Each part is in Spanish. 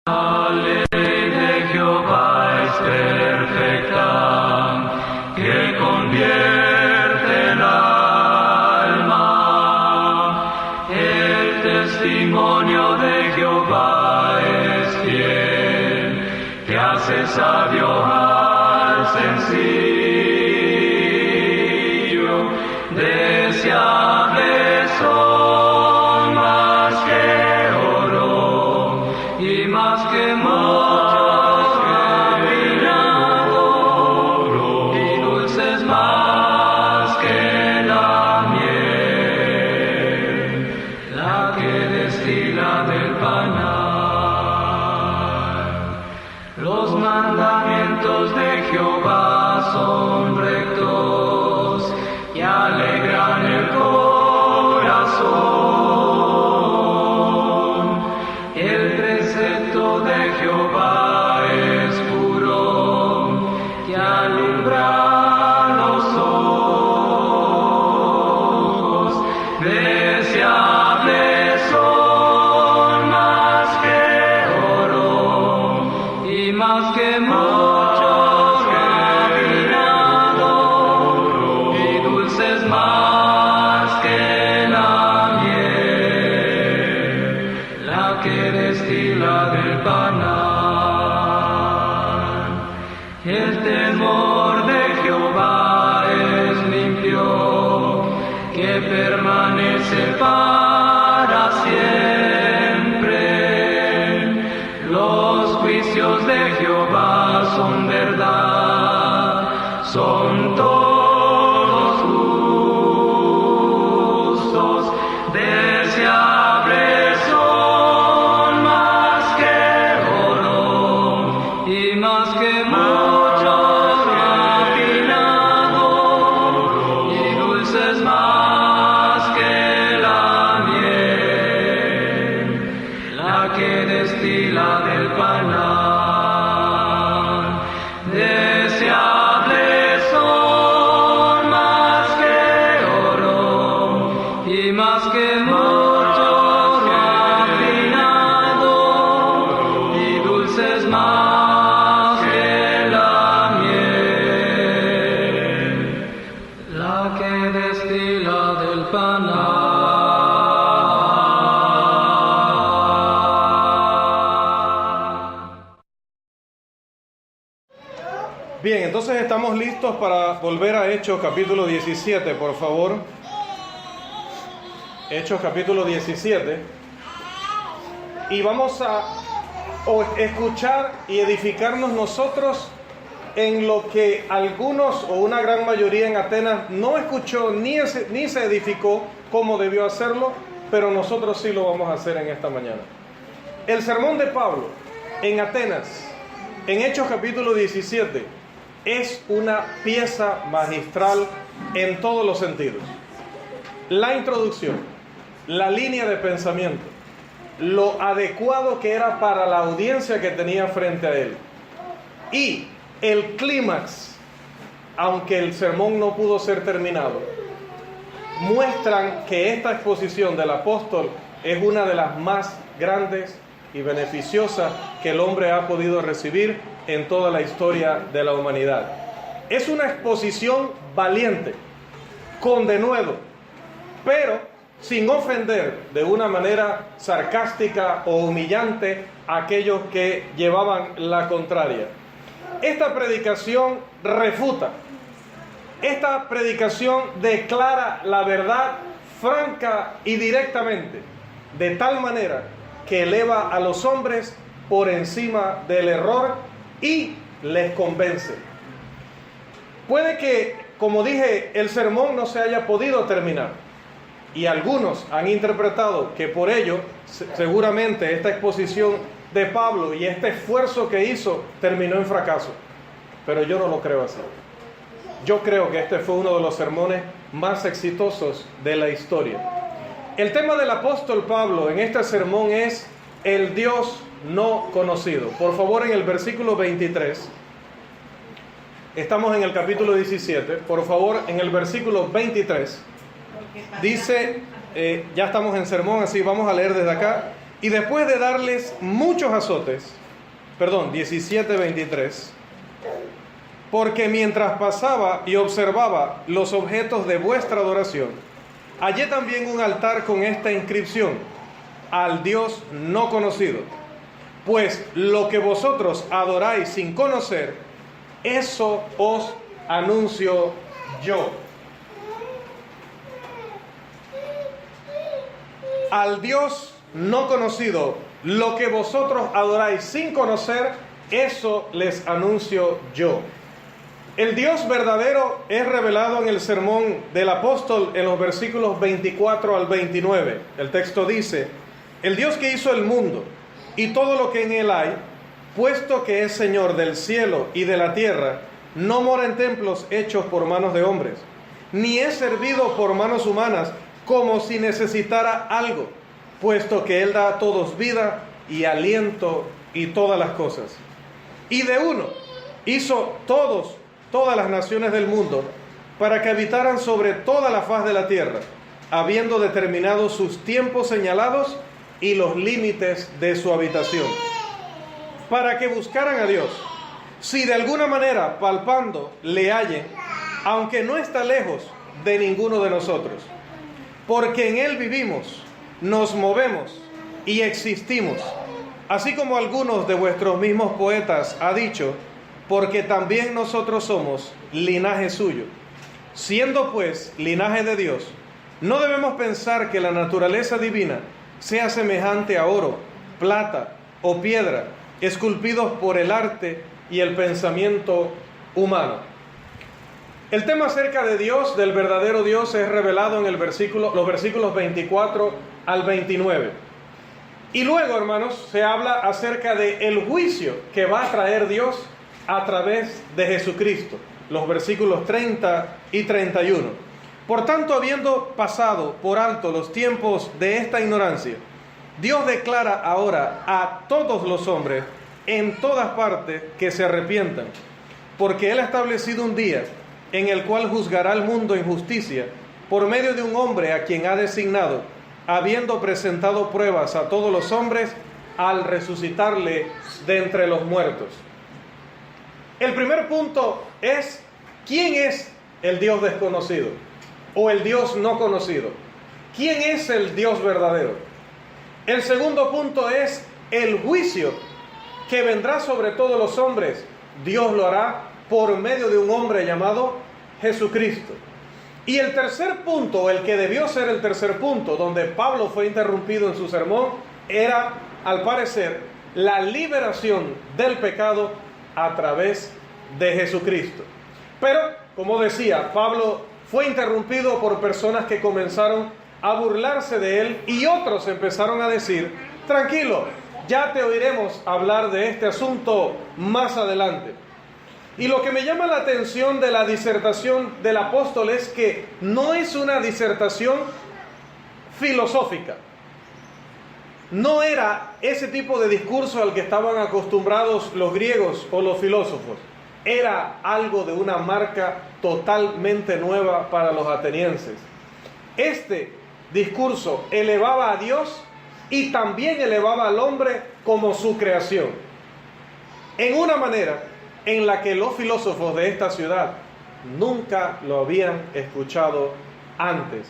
La ley de Jehová es perfecta, que convierte el alma. El testimonio de Jehová es fiel, que hace sabio al sencillo. Deseables son más que oro y más que muchos refinados, y dulces más que la miel, la que destila del panal. Los mandamientos de Jehová son rectos y alegran el corazón. El precepto de Jehová es puro, que alumbra los ojos. Deseables son más que oro y más que muchos refinados, y dulces más que la miel, la que destila del panal. El temor de Jehová es limpio, que permanece para siempre. Los juicios de Jehová son verdad, son todos justos. Deseables son más que oro y más que muchos refinados, y dulces más que la miel, la que destila del panal. Deseables son más que oro y más que muchos refinados, y dulces más que la miel, la que destila del panal. Bien, entonces estamos listos para volver a Hechos capítulo 17, por favor. Hechos capítulo 17. Y vamos a escuchar y edificarnos nosotros en lo que algunos o una gran mayoría en Atenas no escuchó ni se edificó como debió hacerlo, pero nosotros sí lo vamos a hacer en esta mañana. El sermón de Pablo en Atenas, en Hechos capítulo 17, es una pieza magistral en todos los sentidos. La introducción, la línea de pensamiento, lo adecuado que era para la audiencia que tenía frente a él, y el clímax, aunque el sermón no pudo ser terminado, muestran que esta exposición del apóstol es una de las más grandes y beneficiosas que el hombre ha podido recibir en toda la historia de la humanidad. Es una exposición valiente, con denuedo, pero sin ofender de una manera sarcástica o humillante a aquellos que llevaban la contraria. Esta predicación refuta, esta predicación declara la verdad franca y directamente, de tal manera que eleva a los hombres por encima del error y les convence. Puede que, como dije, el sermón no se haya podido terminar, y algunos han interpretado que por ello seguramente esta exposición de Pablo y este esfuerzo que hizo terminó en fracaso, pero yo no lo creo así. Yo creo que este fue uno de los sermones más exitosos de la historia. El tema del apóstol Pablo en este sermón es el Dios no conocido. Por favor, en el versículo 23, estamos en el capítulo 17, por favor, en el versículo 23, dice, ya estamos en sermón, así vamos a leer desde acá. Y después de darles muchos azotes, 17:23, porque mientras pasaba y observaba los objetos de vuestra adoración, hallé también un altar con esta inscripción: al Dios no conocido. Pues lo que vosotros adoráis sin conocer, eso os anuncio yo. Al Dios no conocido, lo que vosotros adoráis sin conocer, eso les anuncio yo. El Dios verdadero es revelado en el sermón del apóstol en los versículos 24 al 29. El texto dice: el Dios que hizo el mundo y todo lo que en él hay, puesto que es Señor del cielo y de la tierra, no mora en templos hechos por manos de hombres, ni es servido por manos humanas como si necesitara algo, puesto que Él da a todos vida y aliento y todas las cosas. Y de uno hizo todas las naciones del mundo, para que habitaran sobre toda la faz de la tierra, habiendo determinado sus tiempos señalados y los límites de su habitación, para que buscaran a Dios, si de alguna manera palpando le hallen, aunque no está lejos de ninguno de nosotros, porque en Él vivimos, nos movemos y existimos, así como algunos de vuestros mismos poetas ha dicho, porque también nosotros somos linaje suyo. Siendo pues linaje de Dios, no debemos pensar que la naturaleza divina sea semejante a oro, plata o piedra, esculpidos por el arte y el pensamiento humano. El tema acerca de Dios, del verdadero Dios, es revelado en los versículos 24 al 29. Y luego, hermanos, se habla acerca del juicio que va a traer Dios a través de Jesucristo, los versículos 30 y 31. Por tanto, habiendo pasado por alto los tiempos de esta ignorancia, Dios declara ahora a todos los hombres en todas partes que se arrepientan, porque Él ha establecido un día en el cual juzgará al mundo en justicia por medio de un hombre a quien ha designado, habiendo presentado pruebas a todos los hombres al resucitarle de entre los muertos. El primer punto es: ¿quién es el Dios desconocido o el Dios no conocido? ¿Quién es el Dios verdadero? El segundo punto es el juicio que vendrá sobre todos los hombres. Dios lo hará por medio de un hombre llamado Jesucristo. Y el tercer punto, el que debió ser el tercer punto, donde Pablo fue interrumpido en su sermón, era, al parecer, la liberación del pecado a través de Jesucristo. Pero, como decía, Pablo fue interrumpido por personas que comenzaron a burlarse de él, y otros empezaron a decir: tranquilo, ya te oiremos hablar de este asunto más adelante. Y lo que me llama la atención de la disertación del apóstol es que no es una disertación filosófica. No era ese tipo de discurso al que estaban acostumbrados los griegos o los filósofos. Era algo de una marca totalmente nueva para los atenienses. Este discurso elevaba a Dios y también elevaba al hombre como su creación, en una manera en la que los filósofos de esta ciudad nunca lo habían escuchado antes.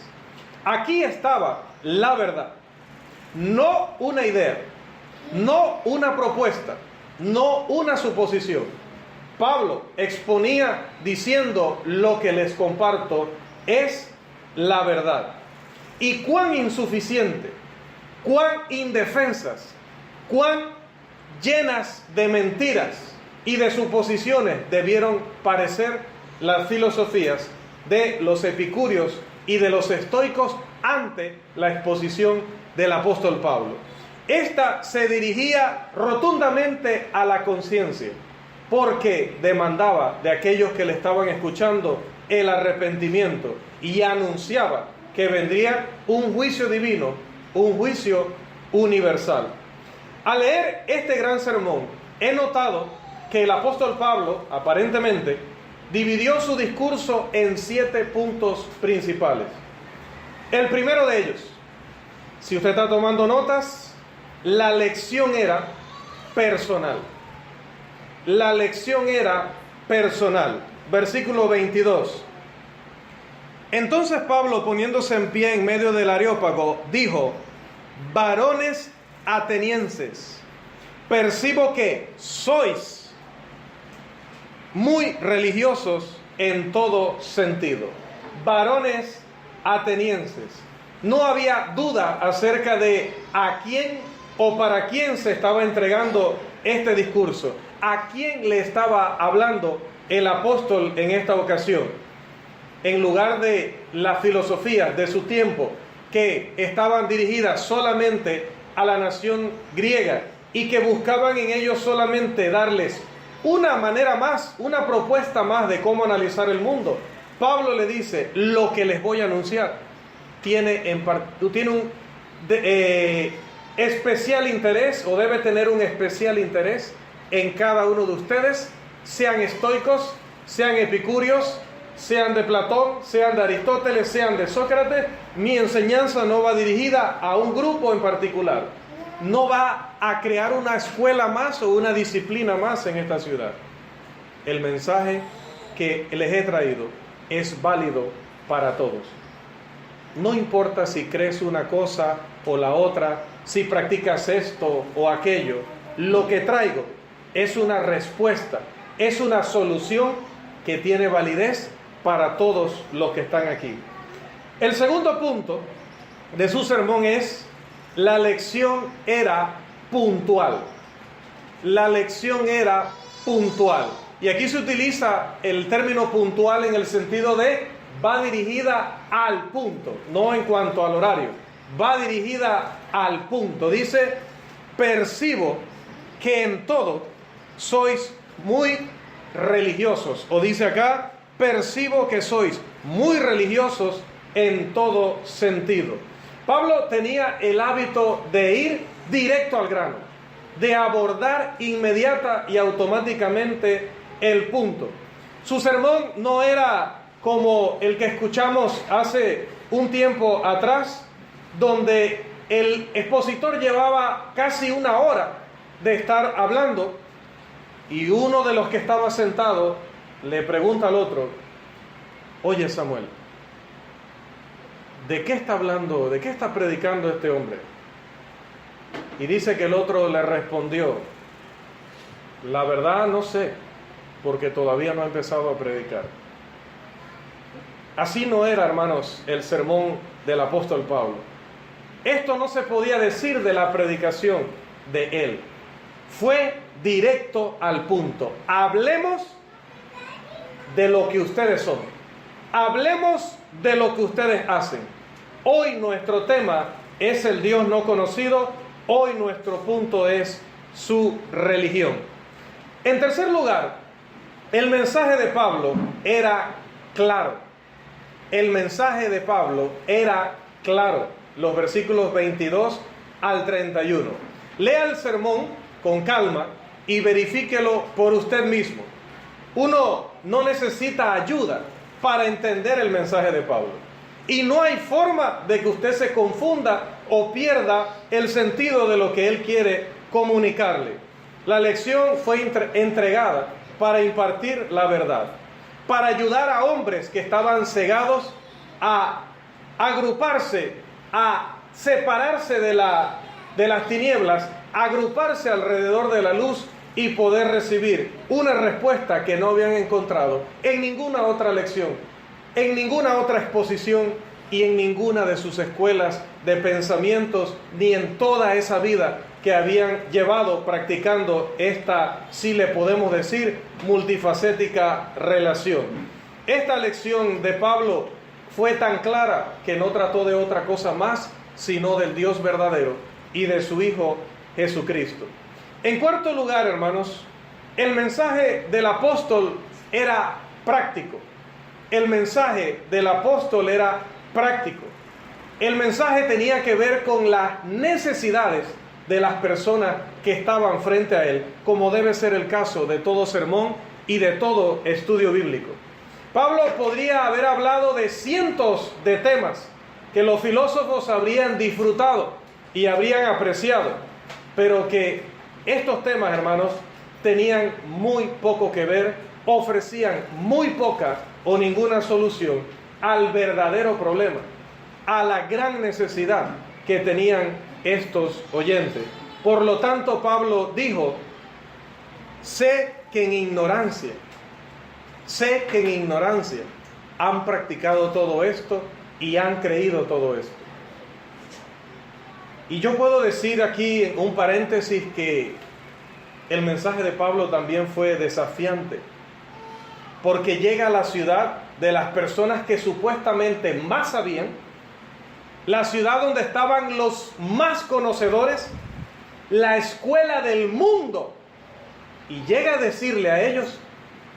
Aquí estaba la verdad, no una idea, no una propuesta, no una suposición. Pablo exponía diciendo: lo que les comparto es la verdad. Y cuán insuficiente, cuán indefensas, cuán llenas de mentiras y de suposiciones debieron parecer las filosofías de los epicúreos y de los estoicos ante la exposición del apóstol Pablo. Esta se dirigía rotundamente a la conciencia, porque demandaba de aquellos que le estaban escuchando el arrepentimiento, y anunciaba que vendría un juicio divino, un juicio universal. Al leer este gran sermón, he notado que el apóstol Pablo, aparentemente, dividió su discurso en 7 puntos principales. El primero de ellos, si usted está tomando notas, la lección era personal. La lección era personal. Versículo 22. Entonces Pablo, poniéndose en pie en medio del Areópago, dijo: varones atenienses, percibo que sois muy religiosos en todo sentido. Varones atenienses. No había duda acerca de a quién o para quién se estaba entregando este discurso, a quién le estaba hablando el apóstol en esta ocasión. En lugar de las filosofías de su tiempo, que estaban dirigidas solamente a la nación griega y que buscaban en ellos solamente darles una manera más, una propuesta más de cómo analizar el mundo, Pablo le dice: lo que les voy a anunciar tiene un especial interés, o debe tener un especial interés en cada uno de ustedes, sean estoicos, sean epicúreos, sean de Platón, sean de Aristóteles, sean de Sócrates. Mi enseñanza no va dirigida a un grupo en particular, no va a crear una escuela más o una disciplina más en esta ciudad. El mensaje que les he traído es válido para todos. No importa si crees una cosa o la otra, si practicas esto o aquello, lo que traigo es una respuesta, es una solución que tiene validez para todos los que están aquí. El segundo punto de su sermón es: la lección era puntual. La lección era puntual. Y aquí se utiliza el término puntual en el sentido de va dirigida al punto, no en cuanto al horario. Va dirigida al punto. Dice: percibo que en todo sois muy religiosos. O dice acá: percibo que sois muy religiosos en todo sentido. Pablo tenía el hábito de ir directo al grano, de abordar inmediata y automáticamente el punto. Su sermón no era como el que escuchamos hace un tiempo atrás, donde el expositor llevaba casi una hora de estar hablando y uno de los que estaba sentado le pregunta al otro: oye, Samuel, ¿de qué está hablando? ¿De qué está predicando este hombre? Y dice que el otro le respondió: la verdad no sé, porque todavía no he empezado a predicar. Así no era, hermanos, el sermón del apóstol Pablo. Esto no se podía decir de la predicación de él. Fue directo al punto. Hablemos de lo que ustedes son. Hablemos de lo que ustedes hacen. Hoy nuestro tema es el Dios no conocido. Hoy nuestro punto es su religión. En tercer lugar, el mensaje de Pablo era claro. El mensaje de Pablo era claro. Los versículos 22 al 31. Lea el sermón con calma y verifíquelo por usted mismo. Uno no necesita ayuda para entender el mensaje de Pablo. Y no hay forma de que usted se confunda o pierda el sentido de lo que él quiere comunicarle. La lección fue entregada para impartir la verdad, para ayudar a hombres que estaban cegados a agruparse, a separarse de las tinieblas, a agruparse alrededor de la luz y poder recibir una respuesta que no habían encontrado en ninguna otra lección, en ninguna otra exposición y en ninguna de sus escuelas de pensamientos, ni en toda esa vida que habían llevado practicando esta, si le podemos decir, multifacética relación. Esta lección de Pablo fue tan clara que no trató de otra cosa más, sino del Dios verdadero y de su Hijo Jesucristo. En cuarto lugar, hermanos, el mensaje del apóstol era práctico. El mensaje del apóstol era práctico. El mensaje tenía que ver con las necesidades de las personas que estaban frente a él, como debe ser el caso de todo sermón y de todo estudio bíblico. Pablo podría haber hablado de cientos de temas que los filósofos habrían disfrutado y habrían apreciado, pero que estos temas, hermanos, tenían muy poco que ver, ofrecían muy poca o ninguna solución al verdadero problema, a la gran necesidad que tenían estos oyentes. Por lo tanto, Pablo dijo: sé que en ignorancia han practicado todo esto y han creído todo esto. Y yo puedo decir aquí en un paréntesis que el mensaje de Pablo también fue desafiante, porque llega a la ciudad de las personas que supuestamente más sabían, la ciudad donde estaban los más conocedores, la escuela del mundo, y llega a decirle a ellos: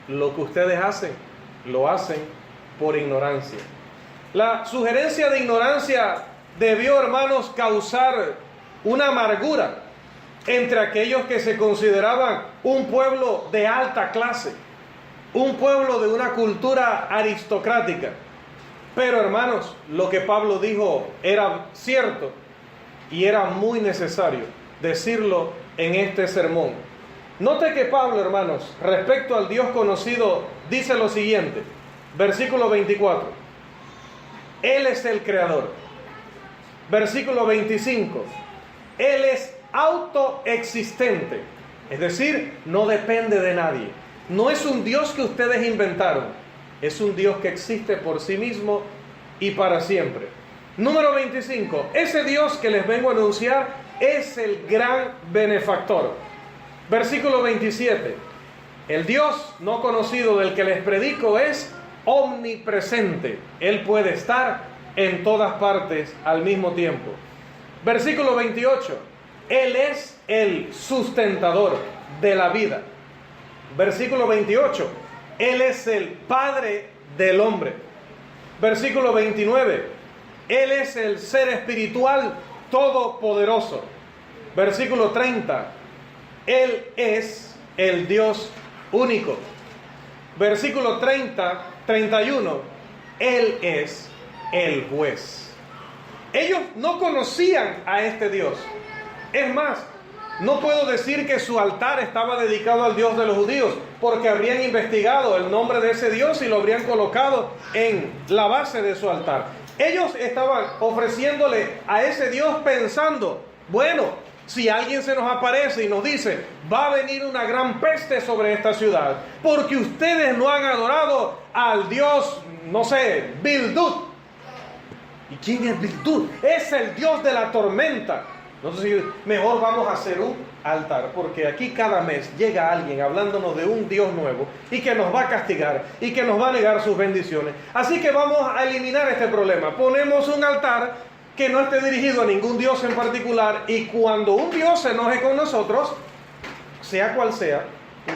lo que ustedes hacen, lo hacen por ignorancia. La sugerencia de ignorancia debió, hermanos, causar una amargura entre aquellos que se consideraban un pueblo de alta clase, un pueblo de una cultura aristocrática. Pero, hermanos, lo que Pablo dijo era cierto y era muy necesario decirlo en este sermón. Note que Pablo, hermanos, respecto al Dios conocido, dice lo siguiente, versículo 24: Él es el creador. Versículo 25: Él es autoexistente, es decir, no depende de nadie. No es un Dios que ustedes inventaron, es un Dios que existe por sí mismo y para siempre. Número 25: ese Dios que les vengo a anunciar es el gran benefactor. Versículo 27: el Dios no conocido del que les predico es omnipresente. Él puede estar en todas partes al mismo tiempo. Versículo 28: Él es el sustentador de la vida. Versículo 28: Él es el Padre del hombre. Versículo 29: Él es el ser espiritual todopoderoso. Versículo 30: Él es el Dios único. Versículo 31: Él es el juez. Ellos no conocían a este Dios. Es más, no puedo decir que su altar estaba dedicado al Dios de los judíos, porque habrían investigado el nombre de ese Dios y lo habrían colocado en la base de su altar. Ellos estaban ofreciéndole a ese Dios pensando: bueno, si alguien se nos aparece y nos dice: va a venir una gran peste sobre esta ciudad, porque ustedes no han adorado al Dios, no sé, Bildud. ¿Y quién es Bildud? Es el Dios de la tormenta. Entonces, mejor vamos a hacer un altar, porque aquí cada mes llega alguien hablándonos de un Dios nuevo y que nos va a castigar y que nos va a negar sus bendiciones. Así que vamos a eliminar este problema. Ponemos un altar que no esté dirigido a ningún Dios en particular, y cuando un Dios se enoje con nosotros, sea cual sea,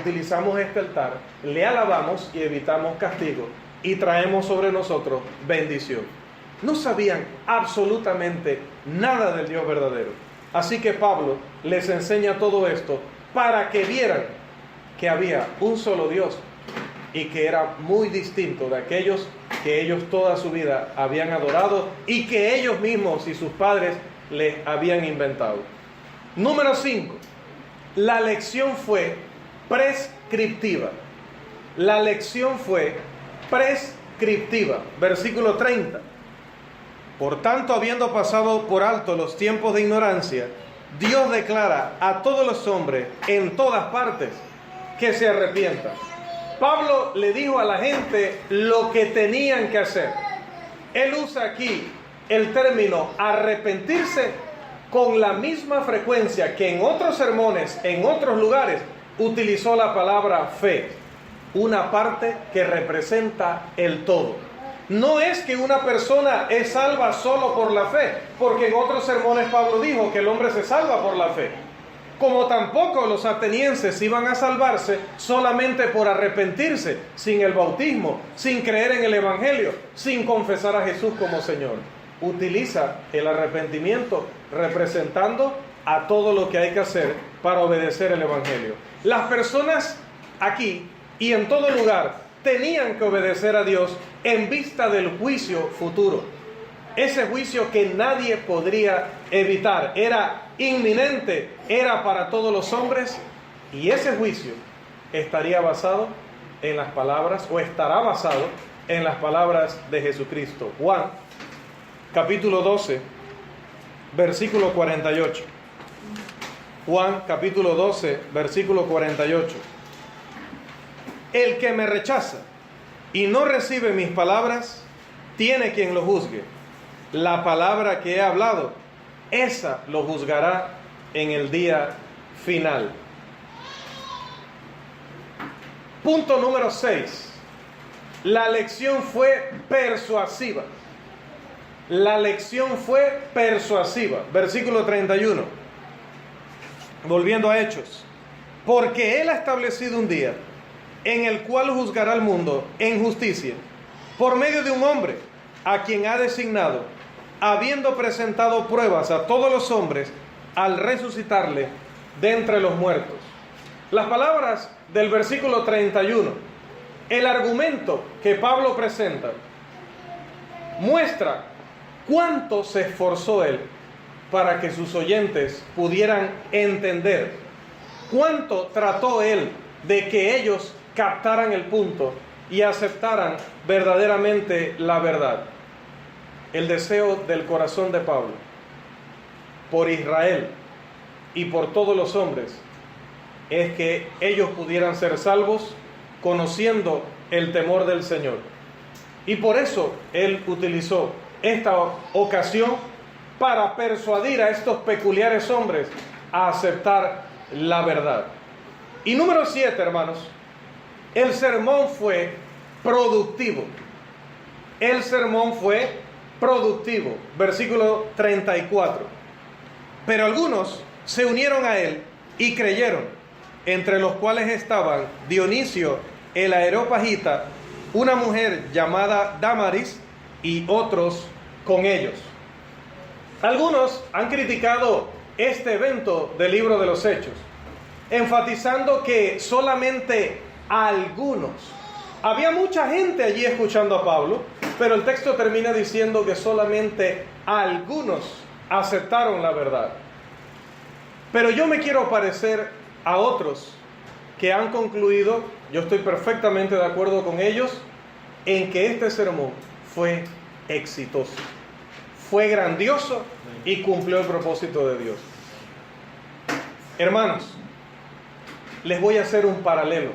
utilizamos este altar, le alabamos y evitamos castigo y traemos sobre nosotros bendición. No sabían absolutamente nada del Dios verdadero. Así que Pablo les enseña todo esto para que vieran que había un solo Dios y que era muy distinto de aquellos que ellos toda su vida habían adorado y que ellos mismos y sus padres les habían inventado. Número 5. La lección fue prescriptiva. La lección fue prescriptiva. Versículo 30. Por tanto, habiendo pasado por alto los tiempos de ignorancia, Dios declara a todos los hombres en todas partes que se arrepientan. Pablo le dijo a la gente lo que tenían que hacer. Él usa aquí el término arrepentirse con la misma frecuencia que en otros sermones, en otros lugares, utilizó la palabra fe, una parte que representa el todo. No es que una persona es salva solo por la fe, porque en otros sermones Pablo dijo que el hombre se salva por la fe. Como tampoco los atenienses iban a salvarse solamente por arrepentirse, sin el bautismo, sin creer en el Evangelio, sin confesar a Jesús como Señor. Utiliza el arrepentimiento representando a todo lo que hay que hacer para obedecer el Evangelio. Las personas aquí y en todo lugar tenían que obedecer a Dios en vista del juicio futuro. ese juicio que nadie podría evitar. Era inminente, era para todos los hombres, y ese juicio estaría basado en las palabras, o estará basado en las palabras de Jesucristo. Juan, capítulo 12, versículo 48. Juan, capítulo 12, versículo 48. El que me rechaza y no recibe mis palabras, tiene quien lo juzgue. La palabra que he hablado, esa lo juzgará en el día final. Punto número 6. La lección fue persuasiva. La lección fue persuasiva. Versículo 31. Volviendo a Hechos. Porque Él ha establecido un día en el cual juzgará al mundo en justicia, por medio de un hombre a quien ha designado, habiendo presentado pruebas a todos los hombres al resucitarle de entre los muertos. Las palabras del versículo 31, el argumento que Pablo presenta, muestra cuánto se esforzó él para que sus oyentes pudieran entender, cuánto trató él de que ellos captaran el punto y aceptaran verdaderamente la verdad. El deseo del corazón de Pablo por Israel y por todos los hombres es que ellos pudieran ser salvos conociendo el temor del Señor. Y por eso él utilizó esta ocasión para persuadir a estos peculiares hombres a aceptar la verdad. Y número 7, hermanos, el sermón fue productivo. El sermón fue productivo. Versículo 34. Pero algunos se unieron a él y creyeron, entre los cuales estaban Dionisio el Areópagita, una mujer llamada Dámaris y otros con ellos. Algunos han criticado este evento del libro de los Hechos, enfatizando que solamente algunos. Había mucha gente allí escuchando a Pablo, pero el texto termina diciendo que solamente algunos aceptaron la verdad. Pero yo me quiero parecer a otros que han concluido, yo estoy perfectamente de acuerdo con ellos, en que este sermón fue exitoso, fue grandioso y cumplió el propósito de Dios. Hermanos, les voy a hacer un paralelo.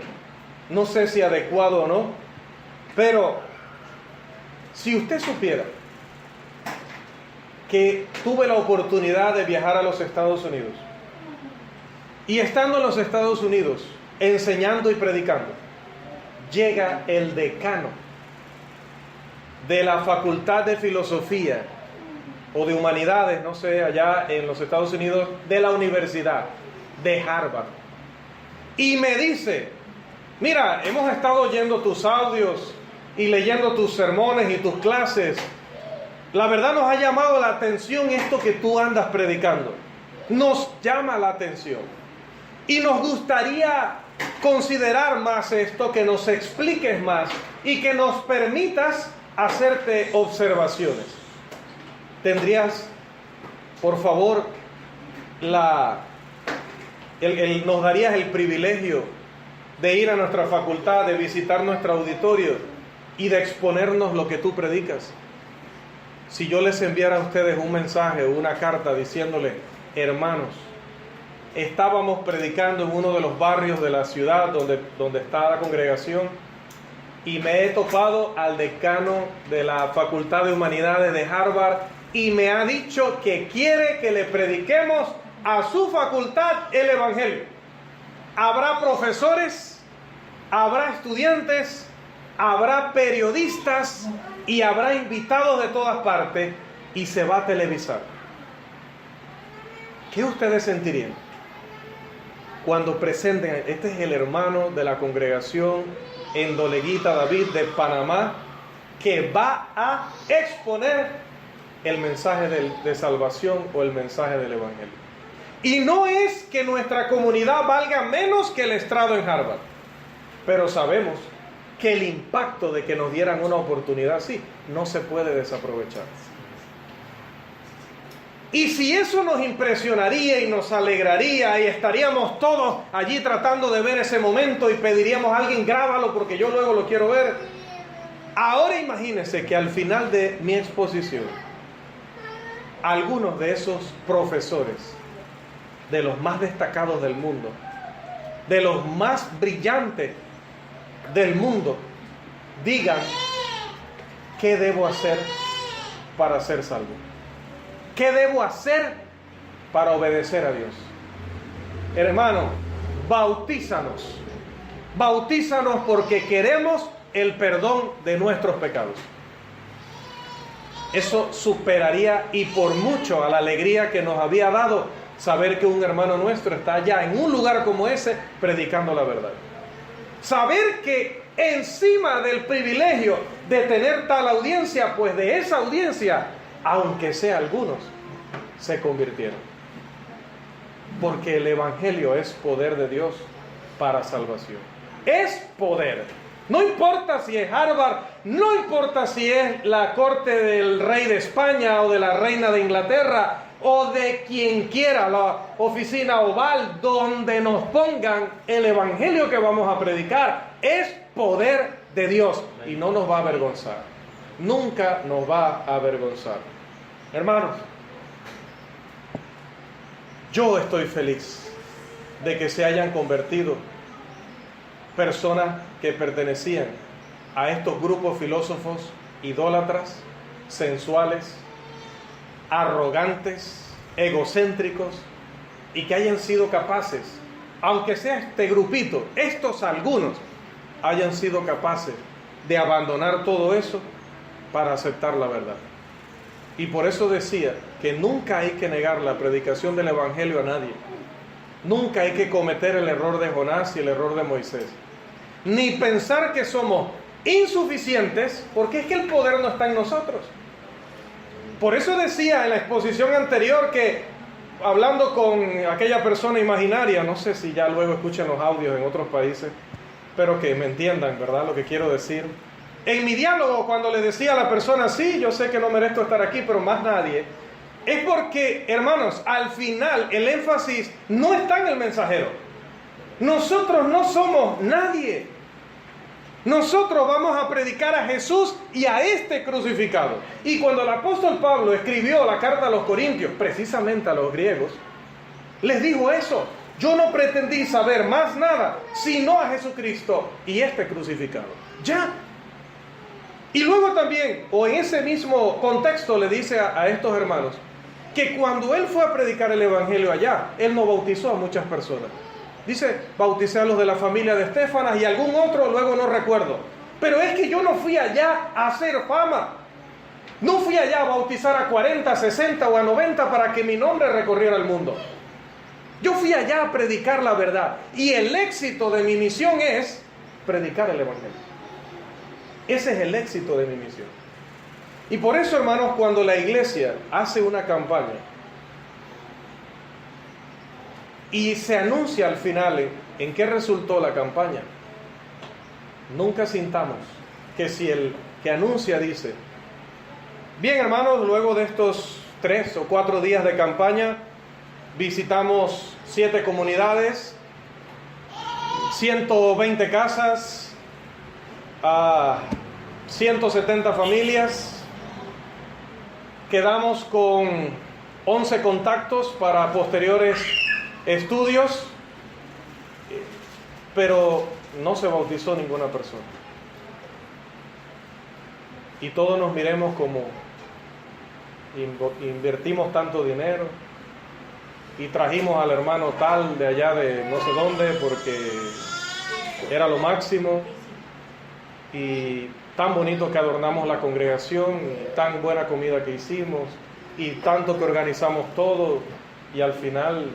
No sé si adecuado o no, pero si usted supiera que tuve la oportunidad de viajar a los Estados Unidos, y estando en los Estados Unidos, enseñando y predicando, llega el decano de la Facultad de Filosofía o de Humanidades, no sé, allá en los Estados Unidos, de la Universidad de Harvard, y me dice: mira, hemos estado oyendo tus audios y leyendo tus sermones y tus clases. La verdad nos ha llamado la atención esto que tú andas predicando. Nos llama la atención. Y nos gustaría considerar más esto, que nos expliques más y que nos permitas hacerte observaciones. ¿Tendrías, por favor, nos darías el privilegio de ir a nuestra facultad, de visitar nuestro auditorio y de exponernos lo que tú predicas? Si yo les enviara a ustedes un mensaje o una carta diciéndoles: hermanos, estábamos predicando en uno de los barrios de la ciudad donde está la congregación, y me he topado al decano de la Facultad de Humanidades de Harvard y me ha dicho que quiere que le prediquemos a su facultad el Evangelio. Habrá profesores, habrá estudiantes, habrá periodistas y habrá invitados de todas partes, y se va a televisar. ¿Qué ustedes sentirían cuando presenten: este es el hermano de la congregación en Doleguita David de Panamá, que va a exponer el mensaje de salvación o el mensaje del Evangelio? Y no es que nuestra comunidad valga menos que el estrado en Harvard, pero sabemos que el impacto de que nos dieran una oportunidad así no se puede desaprovechar. Y si eso nos impresionaría y nos alegraría y estaríamos todos allí tratando de ver ese momento y pediríamos a alguien, grábalo porque yo luego lo quiero ver. Ahora imagínense que al final de mi exposición, algunos de esos profesores, de los más destacados del mundo, de los más brillantes del mundo, digan: ¿qué debo hacer para ser salvo? ¿Qué debo hacer para obedecer a Dios? Hermano, bautízanos. Bautízanos porque queremos el perdón de nuestros pecados. Eso superaría y por mucho a la alegría que nos había dado saber que un hermano nuestro está allá en un lugar como ese predicando la verdad. Saber que encima del privilegio de tener tal audiencia, pues de esa audiencia, aunque sea algunos, se convirtieron. Porque el Evangelio es poder de Dios para salvación. Es poder. No importa si es Harvard, no importa si es la corte del rey de España o de la reina de Inglaterra o de quien quiera, la oficina oval, donde nos pongan, el Evangelio que vamos a predicar es poder de Dios y no nos va a avergonzar. Nunca nos va a avergonzar. Hermanos, yo estoy feliz de que se hayan convertido personas que pertenecían a estos grupos filósofos idólatras, sensuales, arrogantes, egocéntricos, y que hayan sido capaces, aunque sea este grupito, estos algunos, hayan sido capaces de abandonar todo eso para aceptar la verdad. Y por eso decía que nunca hay que negar la predicación del Evangelio a nadie. Nunca hay que cometer el error de Jonás y el error de Moisés. Ni pensar que somos insuficientes, porque es que el poder no está en nosotros. Por eso decía en la exposición anterior que, hablando con aquella persona imaginaria, no sé si ya luego escuchen los audios en otros países, pero que me entiendan, ¿verdad?, lo que quiero decir. En mi diálogo, cuando le decía a la persona, sí, yo sé que no merezco estar aquí, pero más nadie, es porque, hermanos, al final el énfasis no está en el mensajero. Nosotros no somos nadie. Nosotros vamos a predicar a Jesús y a este crucificado. Y cuando el apóstol Pablo escribió la carta a los Corintios, precisamente a los griegos, les dijo eso: yo no pretendí saber más nada sino a Jesucristo y este crucificado. Ya. Y luego también, o en ese mismo contexto, le dice a estos hermanos que cuando él fue a predicar el Evangelio allá, él no bautizó a muchas personas. Dice, bauticé a los de la familia de Estéfanas y algún otro, luego no recuerdo. Pero es que yo no fui allá a hacer fama. No fui allá a bautizar a 40, 60 o a 90 para que mi nombre recorriera el mundo. Yo fui allá a predicar la verdad. Y el éxito de mi misión es predicar el Evangelio. Ese es el éxito de mi misión. Y por eso, hermanos, cuando la iglesia hace una campaña y se anuncia al final en qué resultó la campaña, nunca sintamos que si el que anuncia dice, bien, hermanos, luego de estos 3 o 4 días de campaña, visitamos 7 comunidades, 120 casas, 170 familias, quedamos con 11 contactos para posteriores estudios, pero no se bautizó ninguna persona. Y todos nos miremos como invertimos tanto dinero y trajimos al hermano tal de allá de no sé dónde porque era lo máximo, y tan bonito que adornamos la congregación, y tan buena comida que hicimos, y tanto que organizamos todo, y al final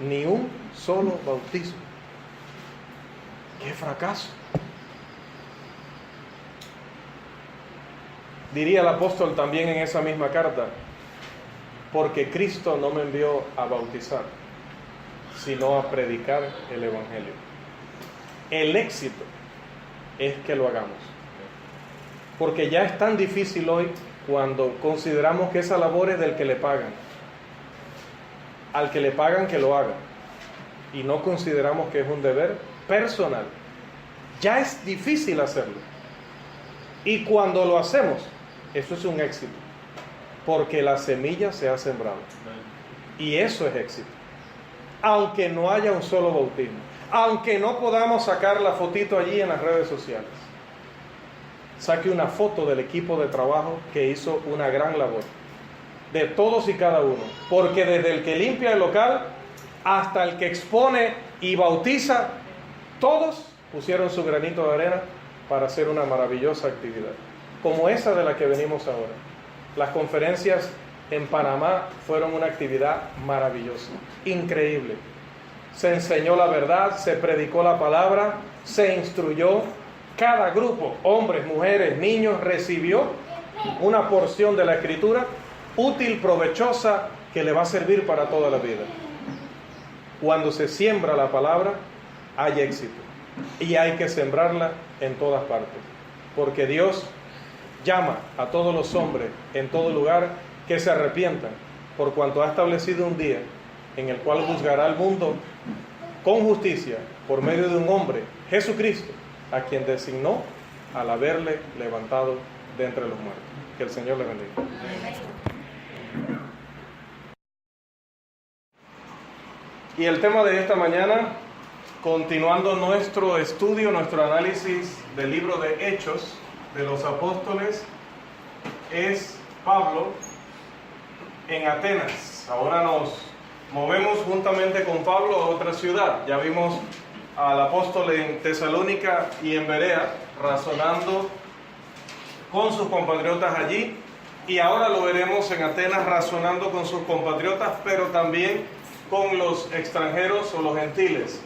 ni un solo bautizo. ¡Qué fracaso! Diría el apóstol también en esa misma carta, porque Cristo no me envió a bautizar, sino a predicar el Evangelio. El éxito es que lo hagamos, porque ya es tan difícil hoy cuando consideramos que esa labor es del que le pagan. Al que le pagan que lo haga. Y no consideramos que es un deber personal. Ya es difícil hacerlo. Y cuando lo hacemos, eso es un éxito. Porque la semilla se ha sembrado. Y eso es éxito. Aunque no haya un solo bautismo. Aunque no podamos sacar la fotito allí en las redes sociales. Saque una foto del equipo de trabajo que hizo una gran labor. De todos y cada uno. Porque desde el que limpia el local hasta el que expone y bautiza, todos pusieron su granito de arena para hacer una maravillosa actividad. Como esa de la que venimos ahora. Las conferencias en Panamá fueron una actividad maravillosa, increíble. Se enseñó la verdad, se predicó la palabra, se instruyó. Cada grupo, hombres, mujeres, niños, recibió una porción de la Escritura útil, provechosa, que le va a servir para toda la vida. Cuando se siembra la palabra, hay éxito. Y hay que sembrarla en todas partes. Porque Dios llama a todos los hombres en todo lugar que se arrepientan, por cuanto ha establecido un día en el cual juzgará al mundo con justicia por medio de un hombre, Jesucristo, a quien designó al haberle levantado de entre los muertos. Que el Señor le bendiga. Y el tema de esta mañana, continuando nuestro estudio, nuestro análisis del libro de Hechos de los Apóstoles, es Pablo en Atenas. Ahora nos movemos juntamente con Pablo a otra ciudad. Ya vimos al apóstol en Tesalónica y en Berea, razonando con sus compatriotas allí, y ahora lo veremos en Atenas razonando con sus compatriotas, pero también con los extranjeros o los gentiles.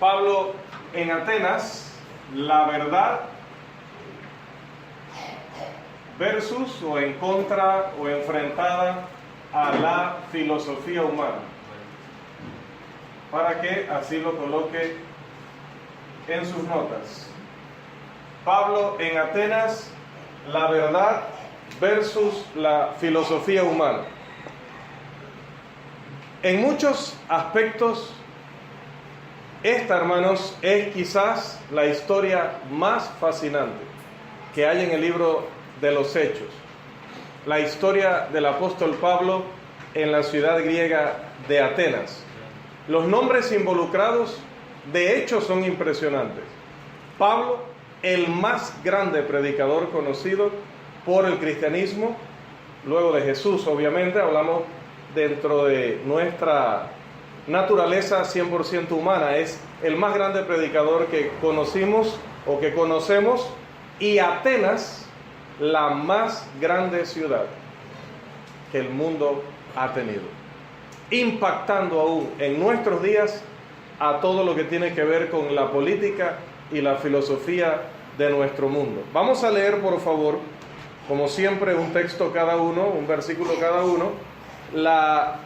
Pablo en Atenas, la verdad versus o en contra o enfrentada a la filosofía humana, para que así lo coloque en sus notas. Pablo en Atenas, la verdad versus la filosofía humana. En muchos aspectos, esta, hermanos, es quizás la historia más fascinante que hay en el libro de los Hechos. La historia del apóstol Pablo en la ciudad griega de Atenas. Los nombres involucrados, de hecho, son impresionantes. Pablo, el más grande predicador conocido por el cristianismo, luego de Jesús, obviamente, hablamos dentro de nuestra naturaleza 100% humana, es el más grande predicador que conocimos o que conocemos, y Atenas, la más grande ciudad que el mundo ha tenido, impactando aún en nuestros días a todo lo que tiene que ver con la política y la filosofía de nuestro mundo. Vamos a leer, por favor, como siempre, un texto cada uno, un versículo cada uno, la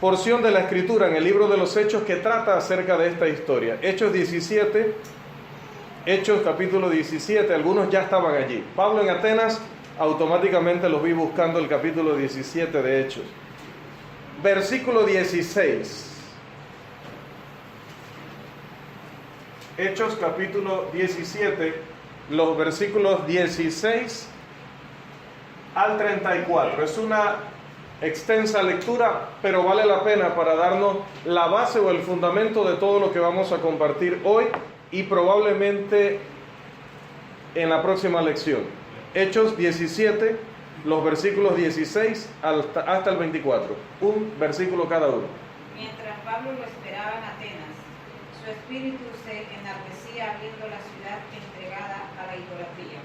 porción de la Escritura en el libro de los Hechos que trata acerca de esta historia. Hechos 17, Hechos capítulo 17, algunos ya estaban allí. Pablo en Atenas, automáticamente los vi buscando el capítulo 17 de Hechos. Versículo 16. Hechos capítulo 17, los versículos 16 al 34. Es una extensa lectura, pero vale la pena para darnos la base o el fundamento de todo lo que vamos a compartir hoy y probablemente en la próxima lección. Hechos 17, los versículos 16 hasta el 24. Un versículo cada uno. Mientras Pablo lo esperaba en Atenas, su espíritu se enardecía viendo la ciudad entregada a la idolatría.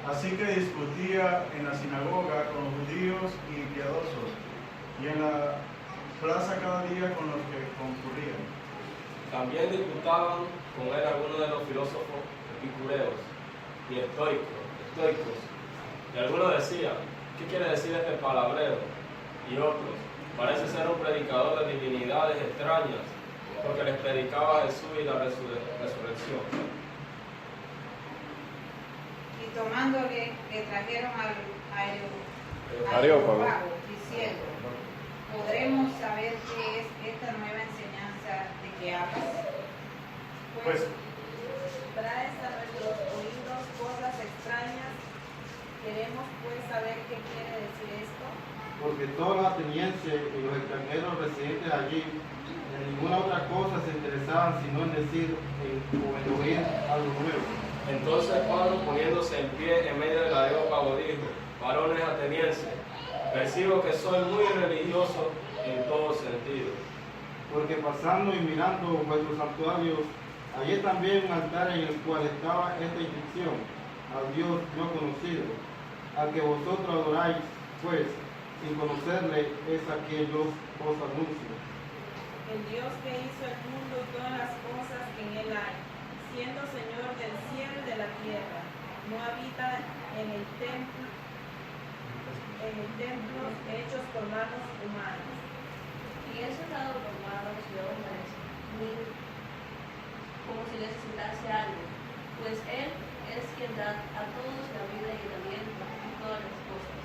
Así que discutía en la sinagoga con los judíos y piadosos, y en la plaza cada día con los que concurrían. También disputaban con él algunos de los filósofos epicureos y estoicos. Y algunos decían, ¿qué quiere decir este palabrero? Y otros, parece ser un predicador de divinidades extrañas, porque les predicaba a Jesús y la resurrección. Y tomándole, le trajeron al Areópago, diciendo: ¿podremos saber qué es esta nueva enseñanza de que hablas? Pues, Traes a nuestros oídos cosas extrañas. Queremos pues saber qué quiere decir esto. Porque todos los atenienses y los extranjeros residentes allí en ninguna otra cosa se interesaban sino en decir o en oír algo nuevo. Entonces Pablo, poniéndose en pie en medio del Areópago, dijo: varones atenienses, percibo que soy muy religioso en todo sentido. Porque pasando y mirando vuestros santuarios, hallé también un altar en el cual estaba esta inscripción: al Dios no conocido, al que vosotros adoráis, pues sin conocerle es a quien yo os anuncio. El Dios que hizo el mundo y todas las cosas que en él hay, siendo Señor del cielo y de la tierra, no habita en el templo hechos por manos humanas. Y es dado por manos de hombres, como si necesitase algo, pues Él es quien da a todos la vida y el aliento y todas las cosas.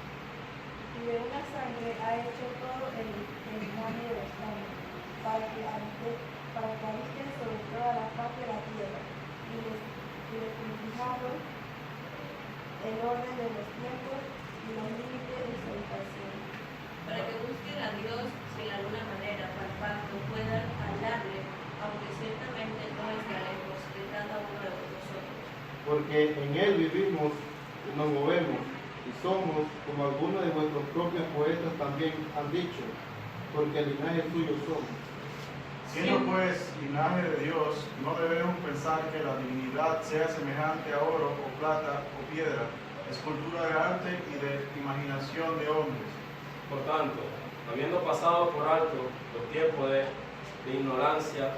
Y de una sangre ha hecho todo el matrimonio de los hombres, para que habiten sobre toda la faz de la tierra, y les fijado el orden de los tiempos y los límites de su habitación. Para que busquen a Dios si de alguna manera palpando puedan hablarle, aunque ciertamente no está lejos de cada uno de nosotros. Porque en él vivimos y nos movemos y somos como algunos de vuestros propios poetas también han dicho, porque el linaje suyo somos. siendo pues linaje de Dios, no debemos pensar que la divinidad sea semejante a oro o plata o piedra, escultura de arte y de imaginación de hombres. Por tanto, habiendo pasado por alto los tiempos de ignorancia,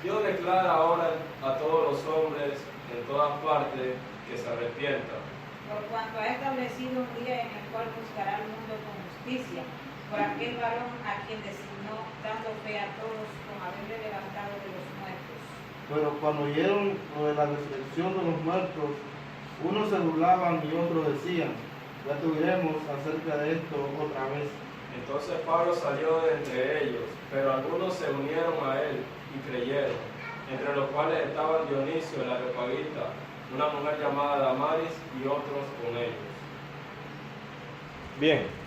Dios declara ahora a todos los hombres en todas partes que se arrepientan. Por cuanto ha establecido un día en el cual juzgará al mundo con justicia, por aquel varón a quien designó, dando fe a todos con haberle levantado de los muertos. Pero cuando oyeron lo de la resurrección de los muertos, unos se burlaban y otros decían: ya te oiremos acerca de esto otra vez. Entonces Pablo salió de entre ellos, pero algunos se unieron a él y creyeron, entre los cuales estaban Dionisio el Areopagita, una mujer llamada Damaris y otros con ellos. Bien.